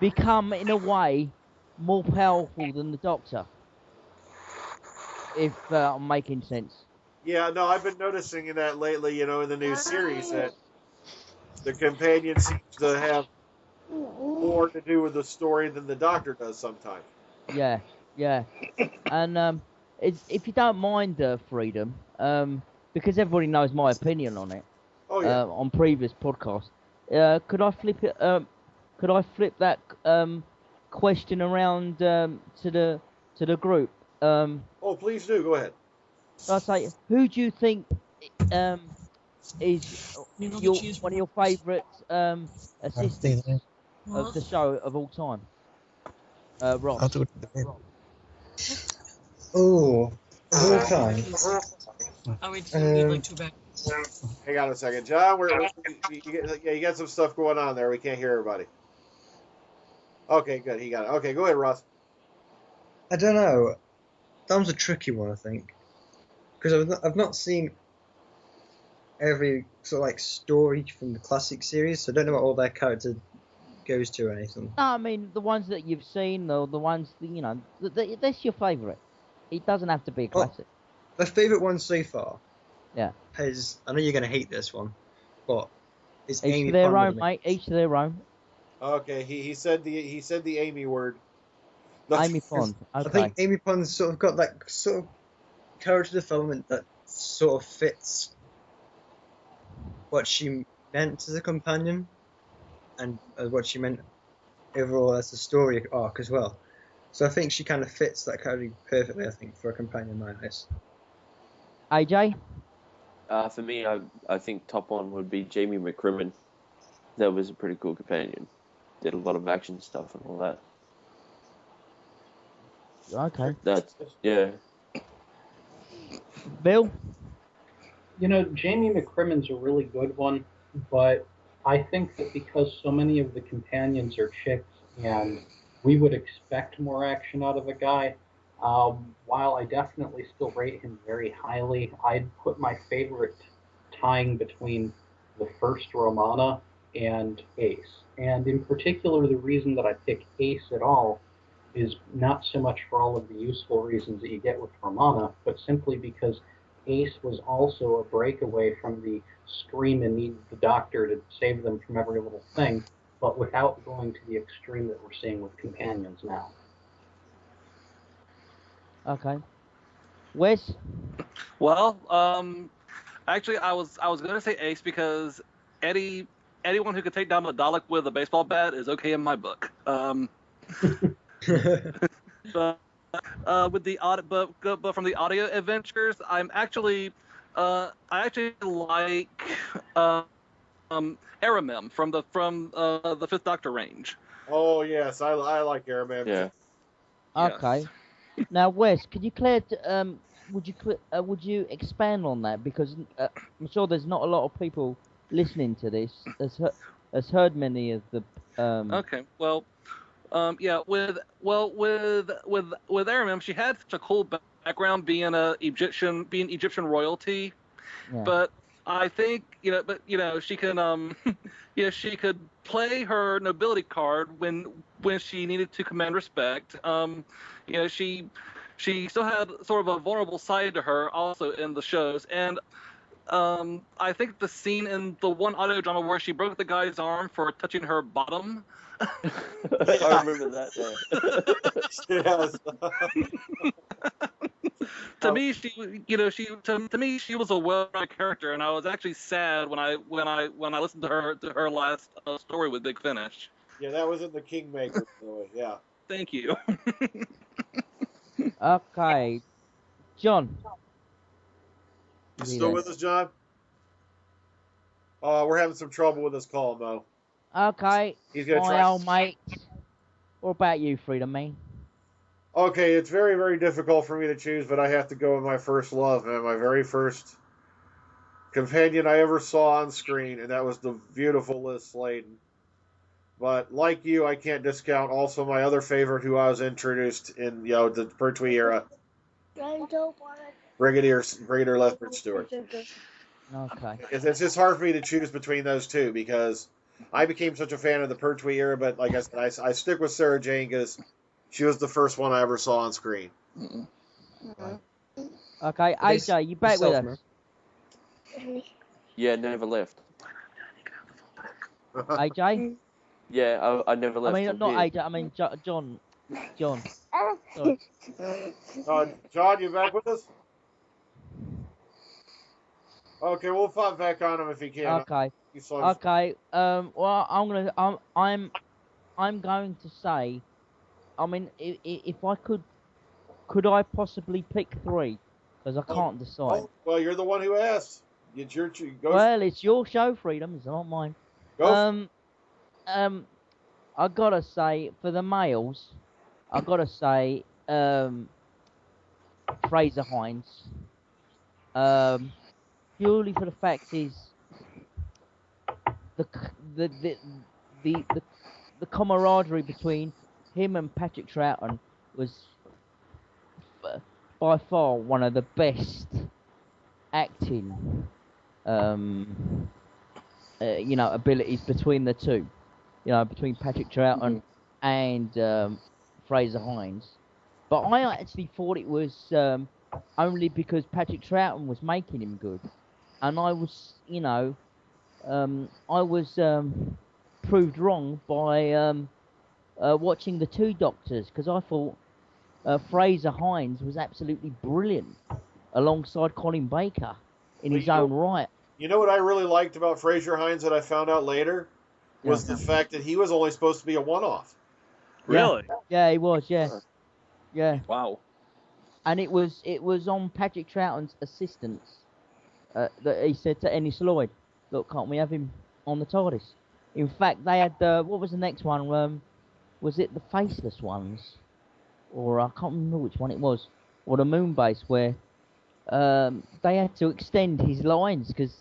become, in a way, more powerful than the Doctor. If I'm making sense. Yeah, no, I've been noticing that lately, in the new series that the companion seems to have more to do with the story than the Doctor does sometimes. Yeah, yeah. And if you don't mind Freedom, because everybody knows my opinion on it. Oh yeah. On previous podcasts, could I flip it? Could I flip that question around to the group? Oh, please do. Go ahead. I say, who do you think is one of your favourite assistants of the show of all time? Ross. I'll do it. Oh, all time. Oh, wait, you need like 2 back. Hang on a second, John. You got some stuff going on there. We can't hear everybody. Okay, good. He got it. Okay, go ahead, Ross. I don't know. That was a tricky one, I think, because I've not seen every sort of like story from the classic series, so I don't know what all their character goes to or anything. No, I mean the ones that you've seen, or the ones that, that's your favourite. It doesn't have to be a classic. My favourite one so far. Yeah. Is, I know you're gonna hate this one, but it's each Amy to their Pond. own, mate. Each to their own. Okay, he said the Amy word. Amy Pond. Okay. I think Amy Pond's sort of got that sort of character development that sort of fits what she meant as a companion, and what she meant overall as a story arc as well. So I think she kind of fits that category perfectly, I think, for a companion like this. AJ? For me, I think top one would be Jamie McCrimmon. That was a pretty cool companion. Did a lot of action stuff and all that. Okay. Yeah. Bill? Jamie McCrimmon's a really good one, but I think that because so many of the companions are chicks and we would expect more action out of a guy, while I definitely still rate him very highly, I'd put my favorite tying between the first Romana and Ace. And in particular, the reason that I pick Ace at all is not so much for all of the useful reasons that you get with Romana, but simply because Ace was also a breakaway from the scream and need the Doctor to save them from every little thing, but without going to the extreme that we're seeing with companions now. Okay. Wes? Well, actually, I was going to say Ace because anyone who could take down a Dalek with a baseball bat is okay in my book. But with the but from the audio adventures, I actually like Aramem from the Fifth Doctor range. Oh yes, I like Aramem. Yeah. Okay. Yes. Now, Wes, could you would you expand on that, because I'm sure there's not a lot of people listening to this has heard many of the. Okay. Well. Yeah, with Aramem, she had such a cool background being Egyptian royalty, Yeah. but I think she can she could play her nobility card when she needed to command respect. She still had sort of a vulnerable side to her also in the shows, and I think the scene in the one audio drama where she broke the guy's arm for touching her bottom. I remember that. Yeah. Yes. To me, to me, she was a well-rounded character, and I was actually sad when I listened to her last story with Big Finish. Yeah, that was in the Kingmaker story. Yeah. Thank you. Okay, John. You still with us, John? We're having some trouble with this call, Mo. Okay. He's gonna my try. old mate. What about you, Freedom Man? Okay, it's very, very difficult for me to choose, but I have to go with my first love, man. My very first companion I ever saw on screen, and that was the beautiful Liz Sladen. But like you, I can't discount also my other favorite, who I was introduced in the Pertwee era, Brigadier Lethbridge Stewart. Okay. It's just hard for me to choose between those two because I became such a fan of the Pertwee era. But like I said, I stick with Sarah Jane because she was the first one I ever saw on screen. Okay, AJ, you back with us? Yeah, never left. AJ? Yeah, I never left. I mean, I'm not here. AJ. I mean John. John. John, you back with us? Okay, we'll pop back on him if he can. Okay. Okay. Well, I'm going to say, I mean, if I could I possibly pick three? Because I can't decide. Oh, well, you're the one who asked. It's your go. Well, it's your show, Freedom. It's not mine. Go. I gotta say, for the males, I gotta say, Fraser Hines. Purely for the fact is the camaraderie between him and Patrick Troughton was by far one of the best acting abilities between the two, between Patrick Troughton and Fraser Hines. But I actually thought it was only because Patrick Troughton was making him good, and I was proved wrong by watching the two Doctors, because I thought Fraser Hines was absolutely brilliant alongside Colin Baker in his own right. You know what I really liked about Fraser Hines that I found out later was the fact that he was only supposed to be a one-off. Really? Yeah, he was. Yeah. Yeah. Wow. And it was on Patrick Troughton's assistance that he said to Ennis Lloyd, "Look, can't we have him on the TARDIS?" In fact, they had what was the next one? Was it the Faceless Ones, or I can't remember which one it was, or the Moon Base, where they had to extend his lines because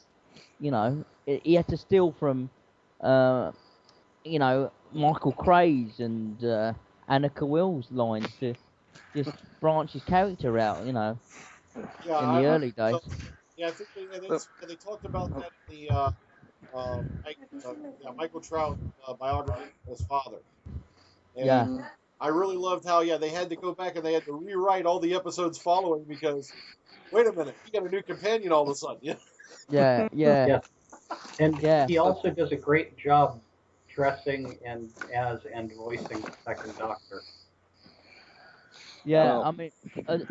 he had to steal from Michael Cray's and Annika Will's lines to just branch his character out, in the early days. I think they talked about that in the Michael Trout biography of his father. And I really loved how they had to go back and they had to rewrite all the episodes following because, wait a minute, you got a new companion all of a sudden. Yeah. And he also does a great job dressing and voicing the second Doctor. Yeah, I mean,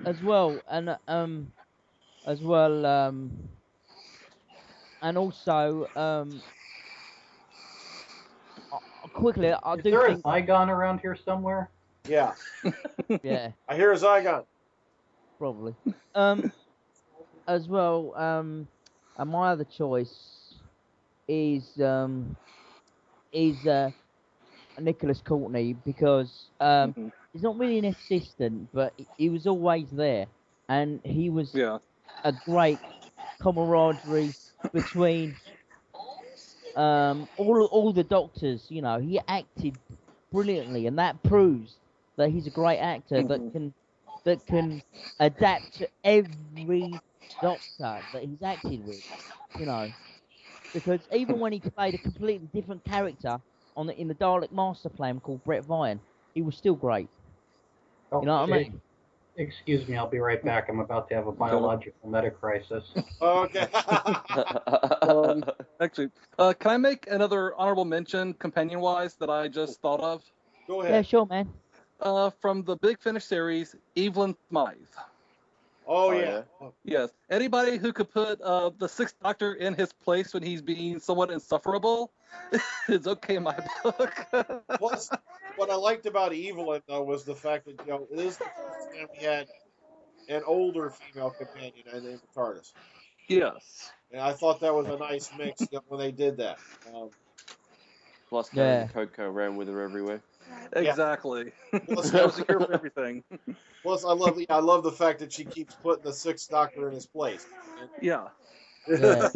as well, and also, quickly, Is there a Zygon around here somewhere? Yeah. Yeah. I hear a Zygon. Probably. As well, and my other choice is Nicholas Courtney, because he's not really an assistant, but he was always there, and he was a great camaraderie between all the Doctors. He acted brilliantly, and that proves that he's a great actor that can adapt to every Doctor that he's acted with. Because even when he played a completely different character in the Dalek Master Plan called Brett Vine, he was still great. Oh, you know what I mean? Excuse me, I'll be right back. I'm about to have a biological meta-crisis. Okay. Actually, can I make another honorable mention, companion-wise, that I just thought of? Go ahead. Yeah, sure, man. From the Big Finish series, Evelyn Smythe. Oh, yeah. Yes. Anybody who could put the Sixth Doctor in his place when he's being somewhat insufferable is okay in my book. Plus, what I liked about Evelyn, though, was the fact that, it is the first time we had an older female companion in the TARDIS. Yes. And I thought that was a nice mix when they did that. Plus, Karen Coco ran with her everywhere. Exactly. Plus, That was the cure for everything. plus, I love the fact that she keeps putting the Sixth Doctor in his place. Yeah. Yeah.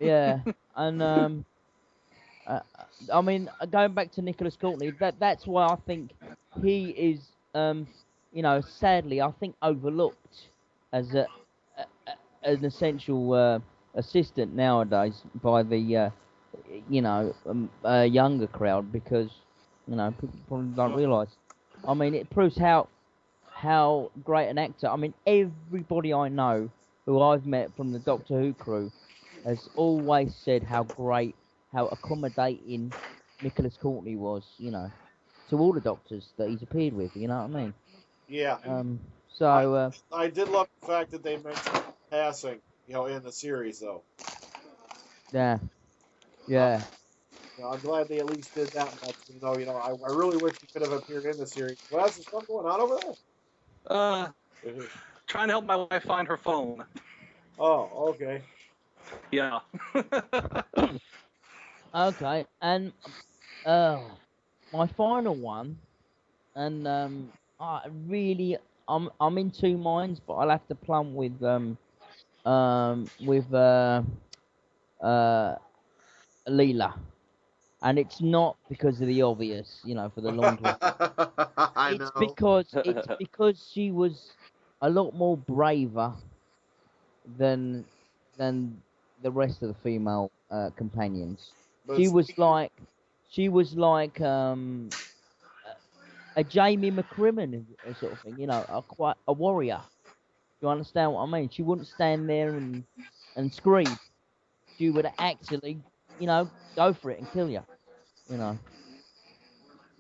Yeah, and I mean, going back to Nicholas Courtney, that's why I think he is, sadly, I think overlooked as an essential assistant nowadays by the younger crowd because people probably don't realise. I mean, it proves how great an actor. I mean, everybody I know who I've met from the Doctor Who crew has always said how great, how accommodating Nicholas Courtney was, to all the Doctors that he's appeared with, you know what I mean? Yeah. So, I did love the fact that they mentioned passing, in the series, though. yeah. I'm glad they at least did that much. I really wish he could have appeared in the series. Wes, is something going on over there? Trying to help my wife find her phone. Oh, okay. Yeah. Okay, and my final one, and I'm in two minds, but I'll have to plumb with Leela, and it's not because of the obvious, for the laundry. I It's know. because she was a lot more braver than the rest of the female companions. But She was like a Jamie McCrimmon sort of thing, quite a warrior. You understand what I mean? She wouldn't stand there and scream. She would actually, go for it and kill you. all Do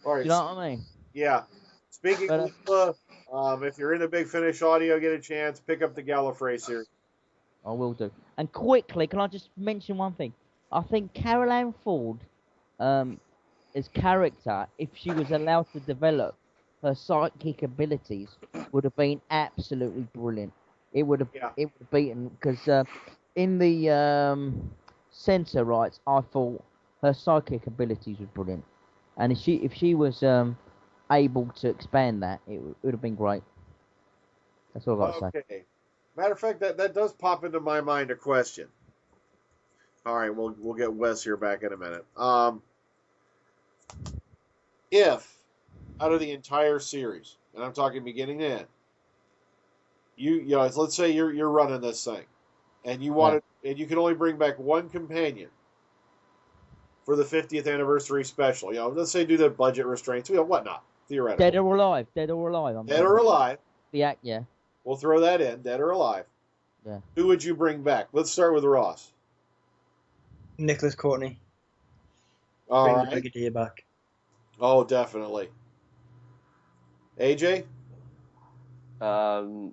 right. you know what I mean? Yeah. Speaking But of if you're into Big Finish audio, get a chance, pick up the Gallifrey series. I will do. And quickly, can I just mention one thing? I think Carol Ann Ford, as character, if she was allowed to develop her psychic abilities, would have been absolutely brilliant. It would have beaten because in the censor rights, I thought her psychic abilities were brilliant, and if she was able to expand that, it would have been great. That's all I've got to say. Okay. Matter of fact, that does pop into my mind a question. All right, we'll get Wes here back in a minute. If out of the entire series, and I'm talking beginning to end, let's say you're running this thing, and and you can only bring back one companion for the 50th anniversary special. Let's say do the budget restraints, whatnot, theoretically. Dead or alive. Dead or alive. Dead or alive. The act, yeah. We'll throw that in, dead or alive. Yeah. Who would you bring back? Let's start with Ross. Nicholas Courtney. All Bring right. the Brigadier back. Oh, definitely. AJ?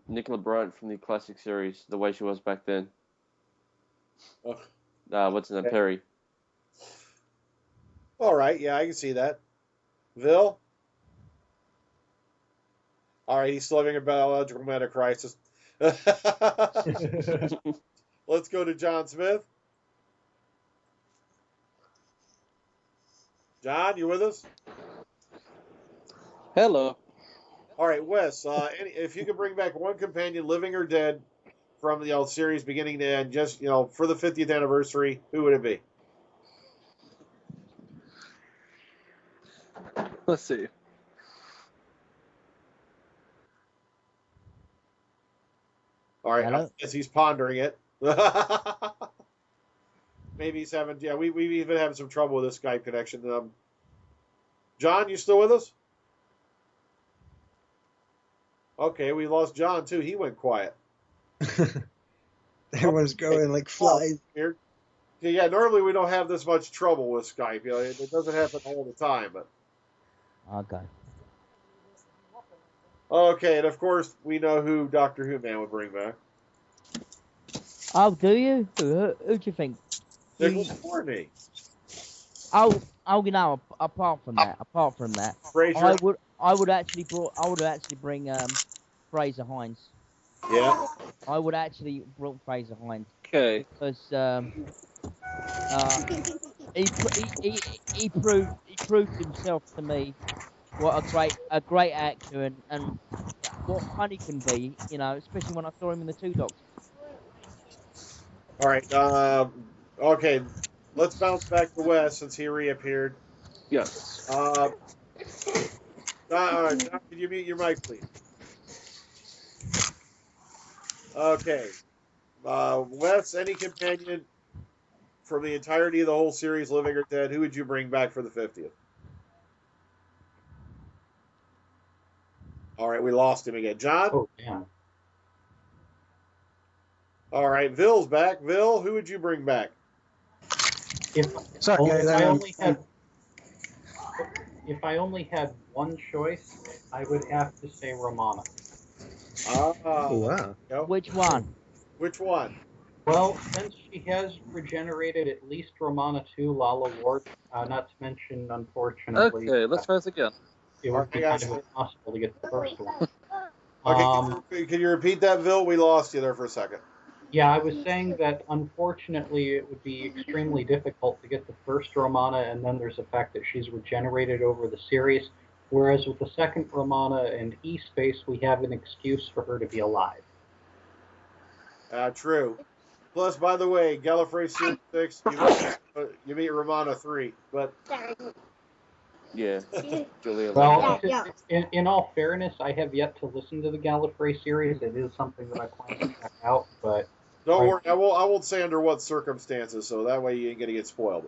Nicola Bryant from the classic series, the way she was back then. Oh. What's her name? Perry. All right, yeah, I can see that. Vil? All right, he's still having a biological meta crisis. Let's go to John Smith. John, you with us? Hello. All right, Wes, if you could bring back one companion, living or dead, from the series beginning to end, just, for the 50th anniversary, who would it be? Let's see. All right, Hello? I guess he's pondering it. Maybe he's having, we've even having some trouble with this Skype connection. John, you still with us? Okay, we lost John too. He went quiet. Everyone's going like flies. Here. Yeah, normally we don't have this much trouble with Skype. It doesn't happen all the time, but. Okay. Okay, and of course we know who Doctor Who Man would bring back. Oh, do you? Who do you think? Nicholas Courtney. Oh, apart from that, Fraser. I would actually bring Fraser Hines. Yeah. I would actually bring Fraser Hines. Okay. Because he proved himself to me. What a great actor and what fun he can be, you know, especially when I saw him in the Two Doctors. All right. Okay. Let's bounce back to Wes since he reappeared. Yes. John, can you mute your mic, please? Okay. Wes, any companion from the entirety of the whole series, living or dead, who would you bring back for the 50th? All right, we lost him again. John? Oh, damn. All right, Ville's back. Ville, who would you bring back? Sorry, guys. If I only had one choice, I would have to say Romana. Oh, wow. Yep. Which one? Which one? Well, since she has regenerated at least Romana 2, Lala Ward, not to mention, unfortunately, Okay, let's try this again. it would be kind of impossible to get the first one. Okay, can you repeat that, Ville? We lost you there for a second. Yeah, I was saying that unfortunately it would be extremely difficult to get the first Romana, and then there's the fact that she's regenerated over the series, whereas with the second Romana and E-Space, we have an excuse for her to be alive. True. Plus, by the way, Gallifrey Series 6, you meet Romana 3, but... Yeah. Julia. Well, in all fairness, I have yet to listen to the Gallifrey series. It is something that I plan to check out, but... Don't worry, I won't say under what circumstances, so that way you ain't gonna get spoiled.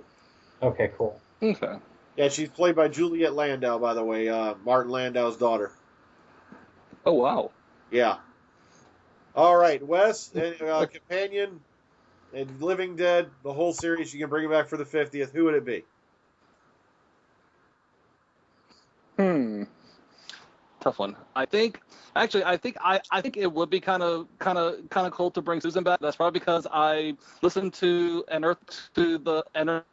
Okay, cool. Okay. Yeah, she's played by Juliet Landau, by the way, Martin Landau's daughter. Oh, wow. Yeah. All right, Wes, companion, and Living Dead, the whole series, you can bring it back for the 50th. Who would it be? Tough one. I think it would be kind of cool to bring Susan back. That's probably because I listened to an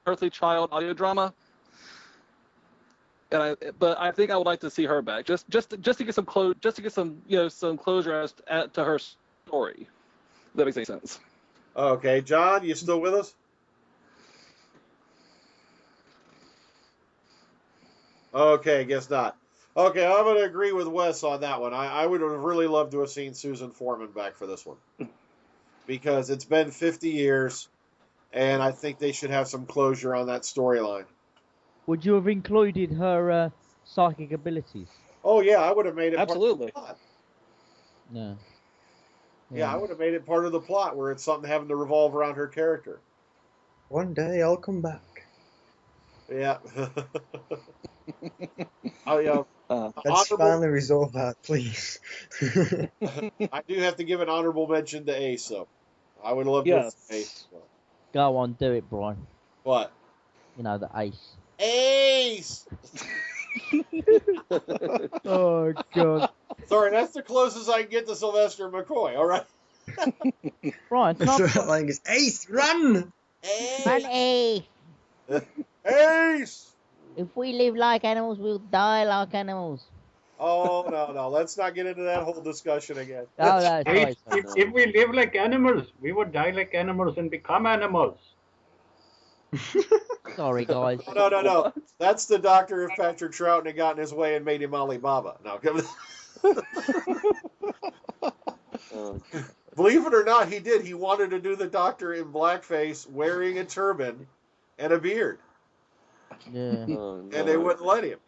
Earthly Child audio drama, but I think I would like to see her back just to get some some closure as to her story. If that makes any sense. Okay, John, you still with us? Okay, guess not. Okay, I'm going to agree with Wes on that one. I would have really loved to have seen Susan Foreman back for this one. Because it's been 50 years, and I think they should have some closure on that storyline. Would you have included her psychic abilities? Oh, yeah, I would have made it absolutely. Part of the plot. No. Yeah, I would have made it part of the plot where it's something having to revolve around her character. One day I'll come back. Yeah. Let's finally resolve that, please. I do have to give an honorable mention to Ace, though. I would love to see Ace. So. Go on, do it, Brian. What? You know, the Ace. Ace! Oh, God. Sorry, that's the closest I can get to Sylvester McCoy, all right? Brian, like it's Ace, run! Ace! Run, Ace! Ace! If we live like animals, we'll die like animals. Oh, no. Let's not get into that whole discussion again. Oh, that's right. If we live like animals, we would die like animals and become animals. Sorry, guys. No. That's the Doctor if Patrick Troughton had gotten his way and made him Alibaba. No, believe it or not, he did. He wanted to do the Doctor in blackface, wearing a turban and a beard. Yeah. And they wouldn't let him.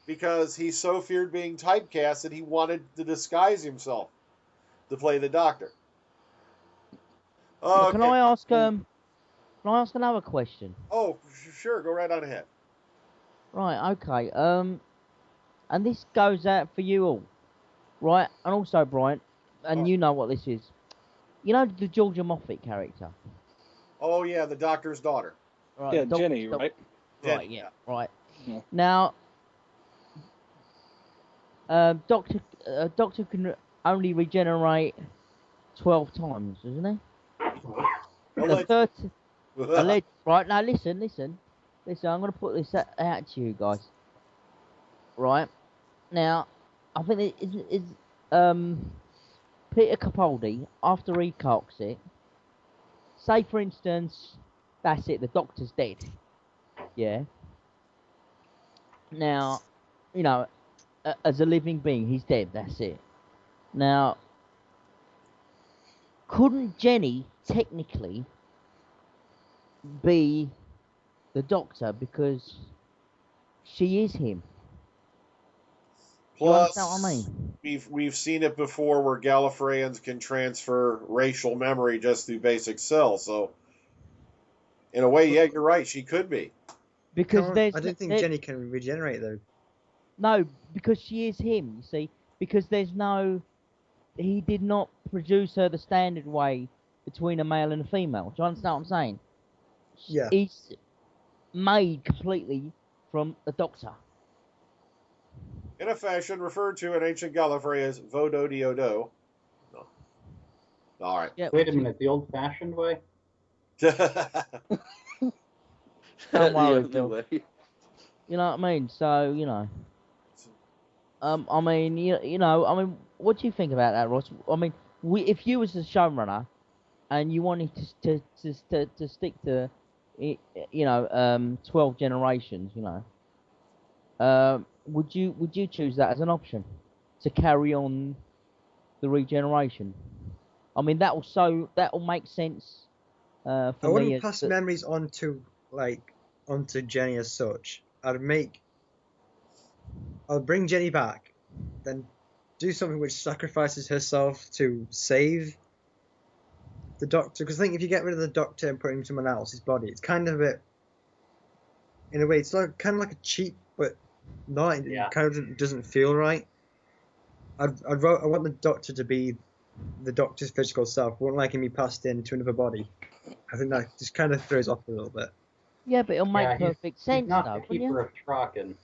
Because he so feared being typecast that he wanted to disguise himself to play the Doctor. Okay. Can I ask another question? Oh, sure. Go right on ahead. Right, okay. And this goes out for you all. Right, and also, Brian, and you know what this is. You know the Georgia Moffat character? Oh, yeah, the Doctor's daughter. Right, yeah, Jenny, right? Right, yeah, right. Yeah. Now, Doctor can only regenerate 12 times, isn't he? The 30, right, now listen, I'm going to put this out to you guys. Right, now, I think it's Peter Capaldi, after he cocks it, say for instance, That's it. The Doctor's dead. Yeah. Now, you know, as a living being, he's dead. That's it. Now, couldn't Jenny technically be the Doctor because she is him? Do you understand what I Plus, mean? we've seen it before where Gallifreyans can transfer racial memory just through basic cells. So, in a way, yeah, you're right. She could be. Because I don't think Jenny can regenerate though. No, because she is him. You see, because there's no. He did not produce her the standard way between a male and a female. Do you understand what I'm saying? Yeah. He's made completely from a Doctor. In a fashion referred to in ancient Gallifrey as Vodo Diodo. No. All right. Yeah. Wait a minute, the old-fashioned way? Don't worry, The Phil. other way. You know what I mean? So, you know. I mean, you know, I mean, what do you think about that, Ross? I mean, if you was a showrunner and you wanted to stick to, you know, 12 generations, you know, would you choose that as an option to carry on the regeneration? I mean, that'll make sense for I me. wouldn't pass memories onto Jenny as such. I'll bring Jenny back, then do something which sacrifices herself to save the Doctor. Because I think if you get rid of the Doctor and put him in someone else's body, it's kind of a bit, in a way, it's like kind of like a cheat, but not. Yeah. It kind of doesn't feel right. I want the Doctor to be the Doctor's physical self. I wouldn't like him to be passed into another body. I think that just kind of throws off a little bit. Yeah, but it'll make Yeah, perfect sense, He's not though, the wouldn't keeper you? of Traken.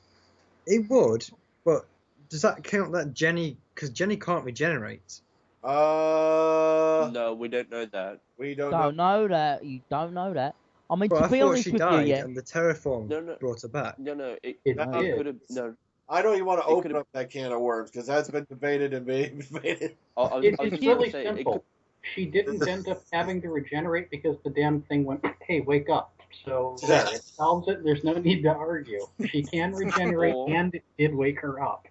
It would, but does that count that Jenny? Because Jenny can't regenerate. No, we don't know that. We don't Don't know that. You don't know that. I mean, But to I be thought honest she with you, died, yeah. and the terraform No, no. brought her back. No, it It No. did. could have. No, I don't even want to It open could've- up that can of worms because that's been debated and debated. I was It's just really gonna say, simple. She didn't end up having to regenerate because the damn thing went, hey, wake up. So there, it solves it. There's no need to argue. She can regenerate, Or- and it did wake her up.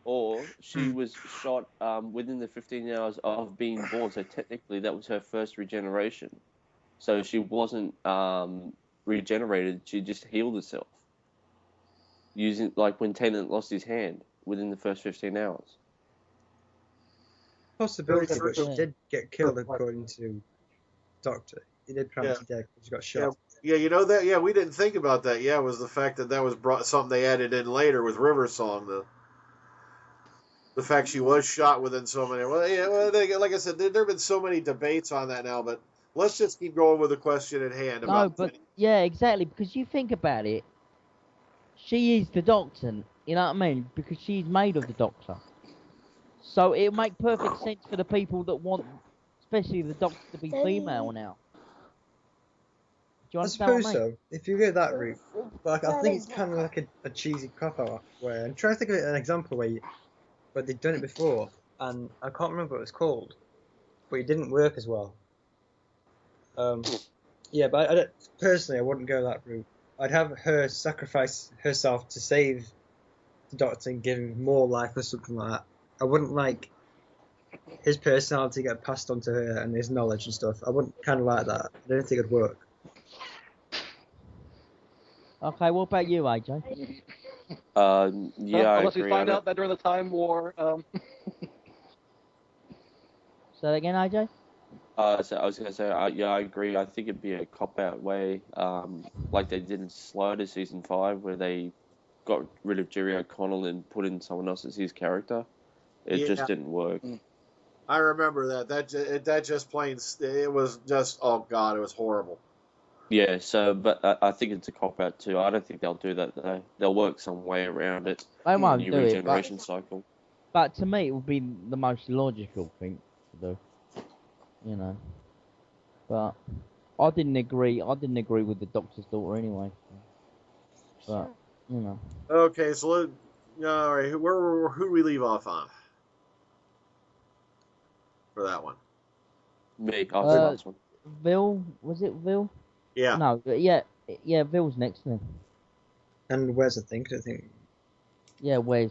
Or she was shot within the 15 hours of being born, so technically that was her first regeneration. So she wasn't regenerated; she just healed herself using, like when Tennant lost his hand within the first 15 hours. Possibility, Very but she true. did get killed according to Doctor. He did promise dead because she got shot. Yeah, you know that. Yeah, we didn't think about that. Yeah, was the fact that was something they added in later with River Song. The fact she was shot within so many. Well, yeah, like I said, there have been so many debates on that now. But let's just keep going with the question at hand. No, About but yeah, exactly. Because you think about it, she is the Doctor. You know what I mean? Because she's made of the Doctor. So it'll make perfect sense for the people that want, especially the Doctor, to be female now. Do you I understand what suppose I mean? so. If you go that route, but I think it's kind of like a cheesy cop out. Where I'm trying to think of an example where they've done it before, and I can't remember what it was called, but it didn't work as well. Yeah, but I don't, personally, I wouldn't go that route. I'd have her sacrifice herself to save the Doctor and give him more life or something like that. I wouldn't like his personality get passed on to her and his knowledge and stuff. I wouldn't kind of like that. I don't think it'd work. Okay, what about you, AJ? Yeah, I Unless we agree find on out that during the Time War. Say that again, AJ? So I was gonna say, yeah, I agree. I think it'd be a cop-out way, like they did in Slider season 5, where they got rid of Jerry O'Connell and put in someone else as his character. It just didn't work. I remember that just plain. It was just, oh god, it was horrible. Yeah. So, but I think it's a cop-out too. I don't think they'll do that though. They'll work some way around it. They won't New do it, regeneration cycle. but to me, it would be the most logical thing to do. You know. But I didn't agree. I didn't agree with the Doctor's daughter anyway. But you know. Okay, so all right, who do we leave off on for that one? Me, I'll say last one. Vil, was it Vil? Yeah. No, yeah, Ville's next then. And Wes, I think. Yeah, Wes.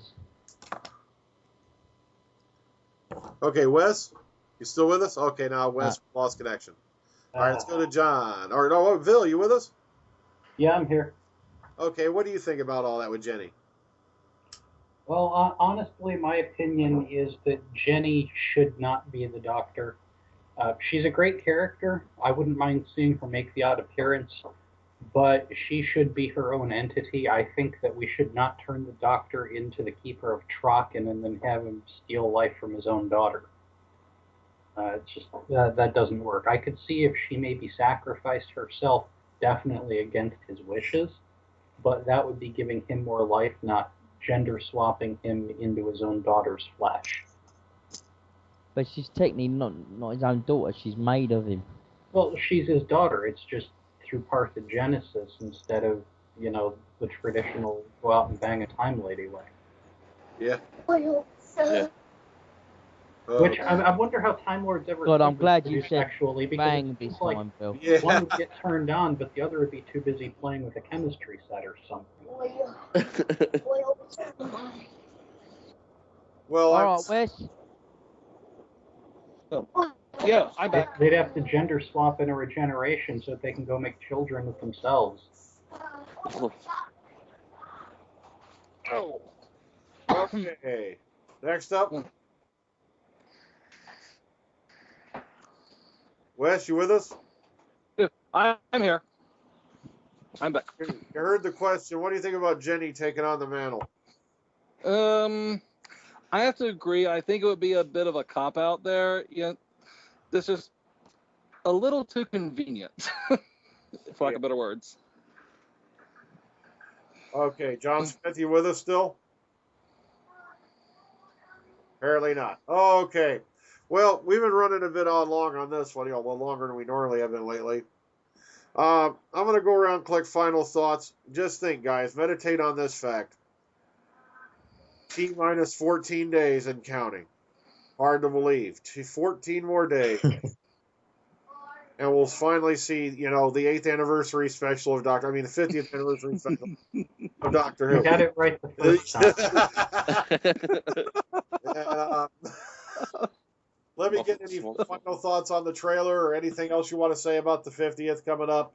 Okay, Wes, you still with us? Okay, now Wes lost connection. All right, let's go to John. Or no, Bill, you with us? Yeah, I'm here. Okay, what do you think about all that with Jenny? Well, honestly, my opinion is that Jenny should not be the Doctor. She's a great character. I wouldn't mind seeing her make the odd appearance, but she should be her own entity. I think that we should not turn the Doctor into the keeper of Trocken and then have him steal life from his own daughter. It's just that doesn't work. I could see if she maybe sacrificed herself, definitely against his wishes, but that would be giving him more life, not gender swapping him into his own daughter's flesh. But she's technically not his own daughter. She's made of him. Well, she's his daughter. It's just through parthenogenesis instead of, the traditional go out and bang a time lady way. Yeah. Yeah. Which I wonder how Time Lords ever. God, I'm glad you said actually, because bang it this seems like time, Bill. Yeah. one would get turned on, but the other would be too busy playing with a chemistry set or something. Well, All right, Wes. Yeah, I'm back. They'd have to gender swap in a regeneration so that they can go make children with themselves. Oh. Okay. Next up. Wes, you with us? Yeah, I'm here. I'm back. You heard the question. What do you think about Jenny taking on the mantle? I have to agree. I think it would be a bit of a cop-out there. This is a little too convenient, for lack of better words. Okay, John Smith, you with us still? Apparently not. Okay. Well, we've been running a bit long on this one, well, longer than we normally have been lately. I'm going to go around and collect final thoughts. Just think, guys, meditate on this fact. T-minus 14 days and counting. Hard to believe. 14 more days. And we'll finally see, the 8th anniversary special of the 50th anniversary special of Doctor Who. You got it right the first time. And, let me get any final thoughts on the trailer or anything else you want to say about the 50th coming up.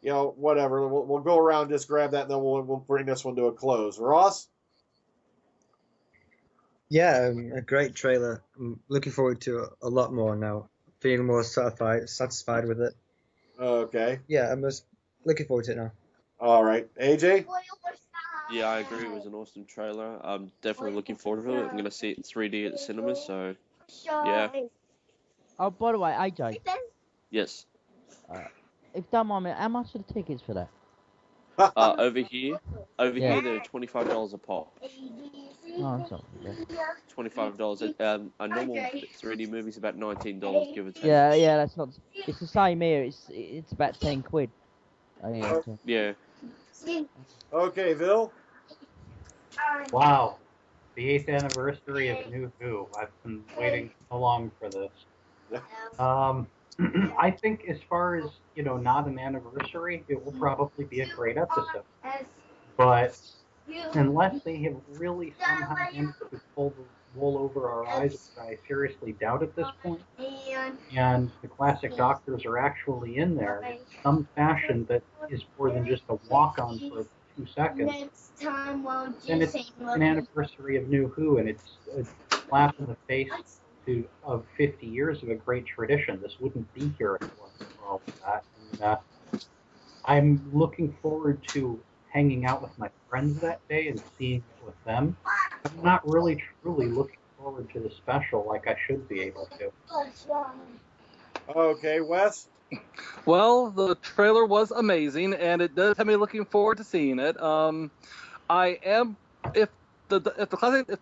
Whatever. We'll go around, just grab that, and then we'll bring this one to a close. Ross? Yeah, a great trailer. I'm looking forward to a lot more now. Feeling more satisfied with it. Okay. Yeah, I'm just looking forward to it now. All right. AJ? Yeah, I agree. It was an awesome trailer. I'm definitely looking forward to it. I'm going to see it in 3D at the cinemas, so yeah. Oh, by the way, AJ. Yes. If you don't mind me, how much are the tickets for that? Over here, they're $25 a pop. Oh, that's not bad. $25. A normal 3D movie's about $19, give or take. Yeah, that's not. It's the same here. It's about 10 quid. Yeah. Okay, Bill? Wow. The 8th anniversary of New Who. I've been waiting so long for this. I think as far as, not an anniversary, it will probably be a great episode. But unless they have really somehow managed to pull the wool over our eyes, which I seriously doubt at this point, and the classic Doctors are actually in there in some fashion that is more than just a walk-on for 2 seconds, then it's an anniversary of New Who, and it's a slap in the face of 50 years of a great tradition. This wouldn't be here if it wasn't for all of that. And I'm looking forward to hanging out with my friends that day and seeing it with them. I'm not really truly looking forward to the special like I should be able to. Okay, Wes? Well, the trailer was amazing, and it does have me looking forward to seeing it. I am, if the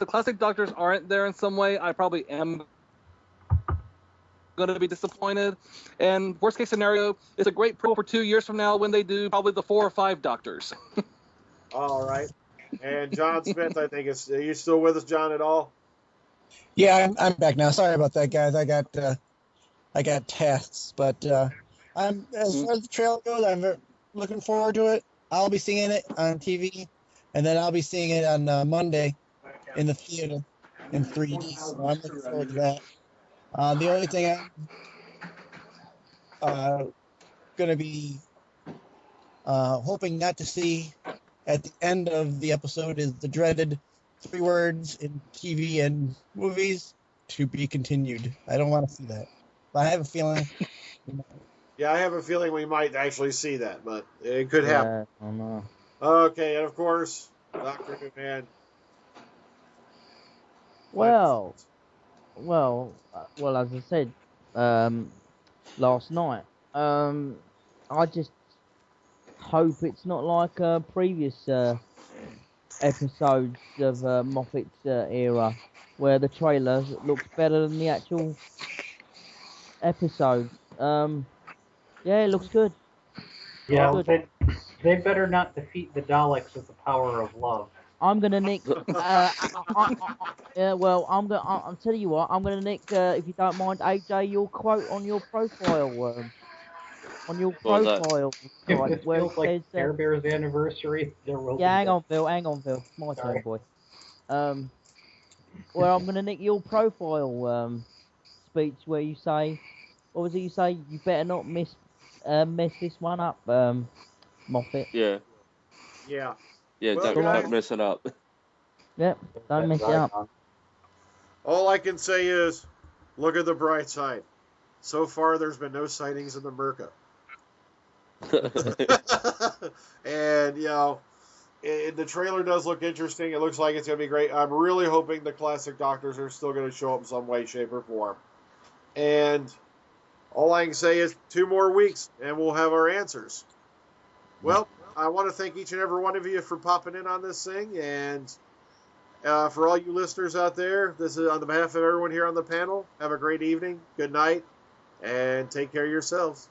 classic Doctors aren't there in some way, I probably am going to be disappointed. And worst case scenario, it's a great prequel for 2 years from now when they do probably the 4 or 5 Doctors. All right. And John Smith, I think are you still with us, John, at all? Yeah, I'm back now. Sorry about that, guys. I got tasks, but As far as the trailer goes, I'm looking forward to it. I'll be seeing it on TV, and then I'll be seeing it on Monday in the theater in 3D. So I'm looking forward to that. The only thing I'm going to be hoping not to see at the end of the episode is the dreaded 3 words in TV and movies: to be continued. I don't want to see that, but I have a feeling. Yeah, I have a feeling we might actually see that, but it could happen. Yeah, I know. Okay, and of course, Dr. Who-Man. Well, as I said last night, I just hope it's not like previous episodes of Moffat's era, where the trailer looks better than the actual episode. Yeah, it looks good. Yeah, Good. they better not defeat the Daleks with the power of love. I'm gonna nick. Yeah, well, I'll tell you what. I'm gonna nick, if you don't mind, AJ, your quote on your profile. On your What was that? profile, If right, this where feels it like says. Care Bear's anniversary, there will Yeah, be. hang on, Phil. My Sorry. turn, boy. Well, I'm gonna nick your profile speech where you say, what was it you say? You better not mess this one up, Moffat. Yeah. Yeah. Yeah, Well, don't guys, mess it up. Yep, don't mess it up. all I can say is, look at the bright side. So far, there's been no sightings in the Merca. And, the trailer does look interesting. It looks like it's going to be great. I'm really hoping the classic Doctors are still going to show up in some way, shape, or form. And all I can say is 2 more weeks, and we'll have our answers. Well, I want to thank each and every one of you for popping in on this thing. And for all you listeners out there, this is on behalf of everyone here on the panel. Have a great evening, good night, and take care of yourselves.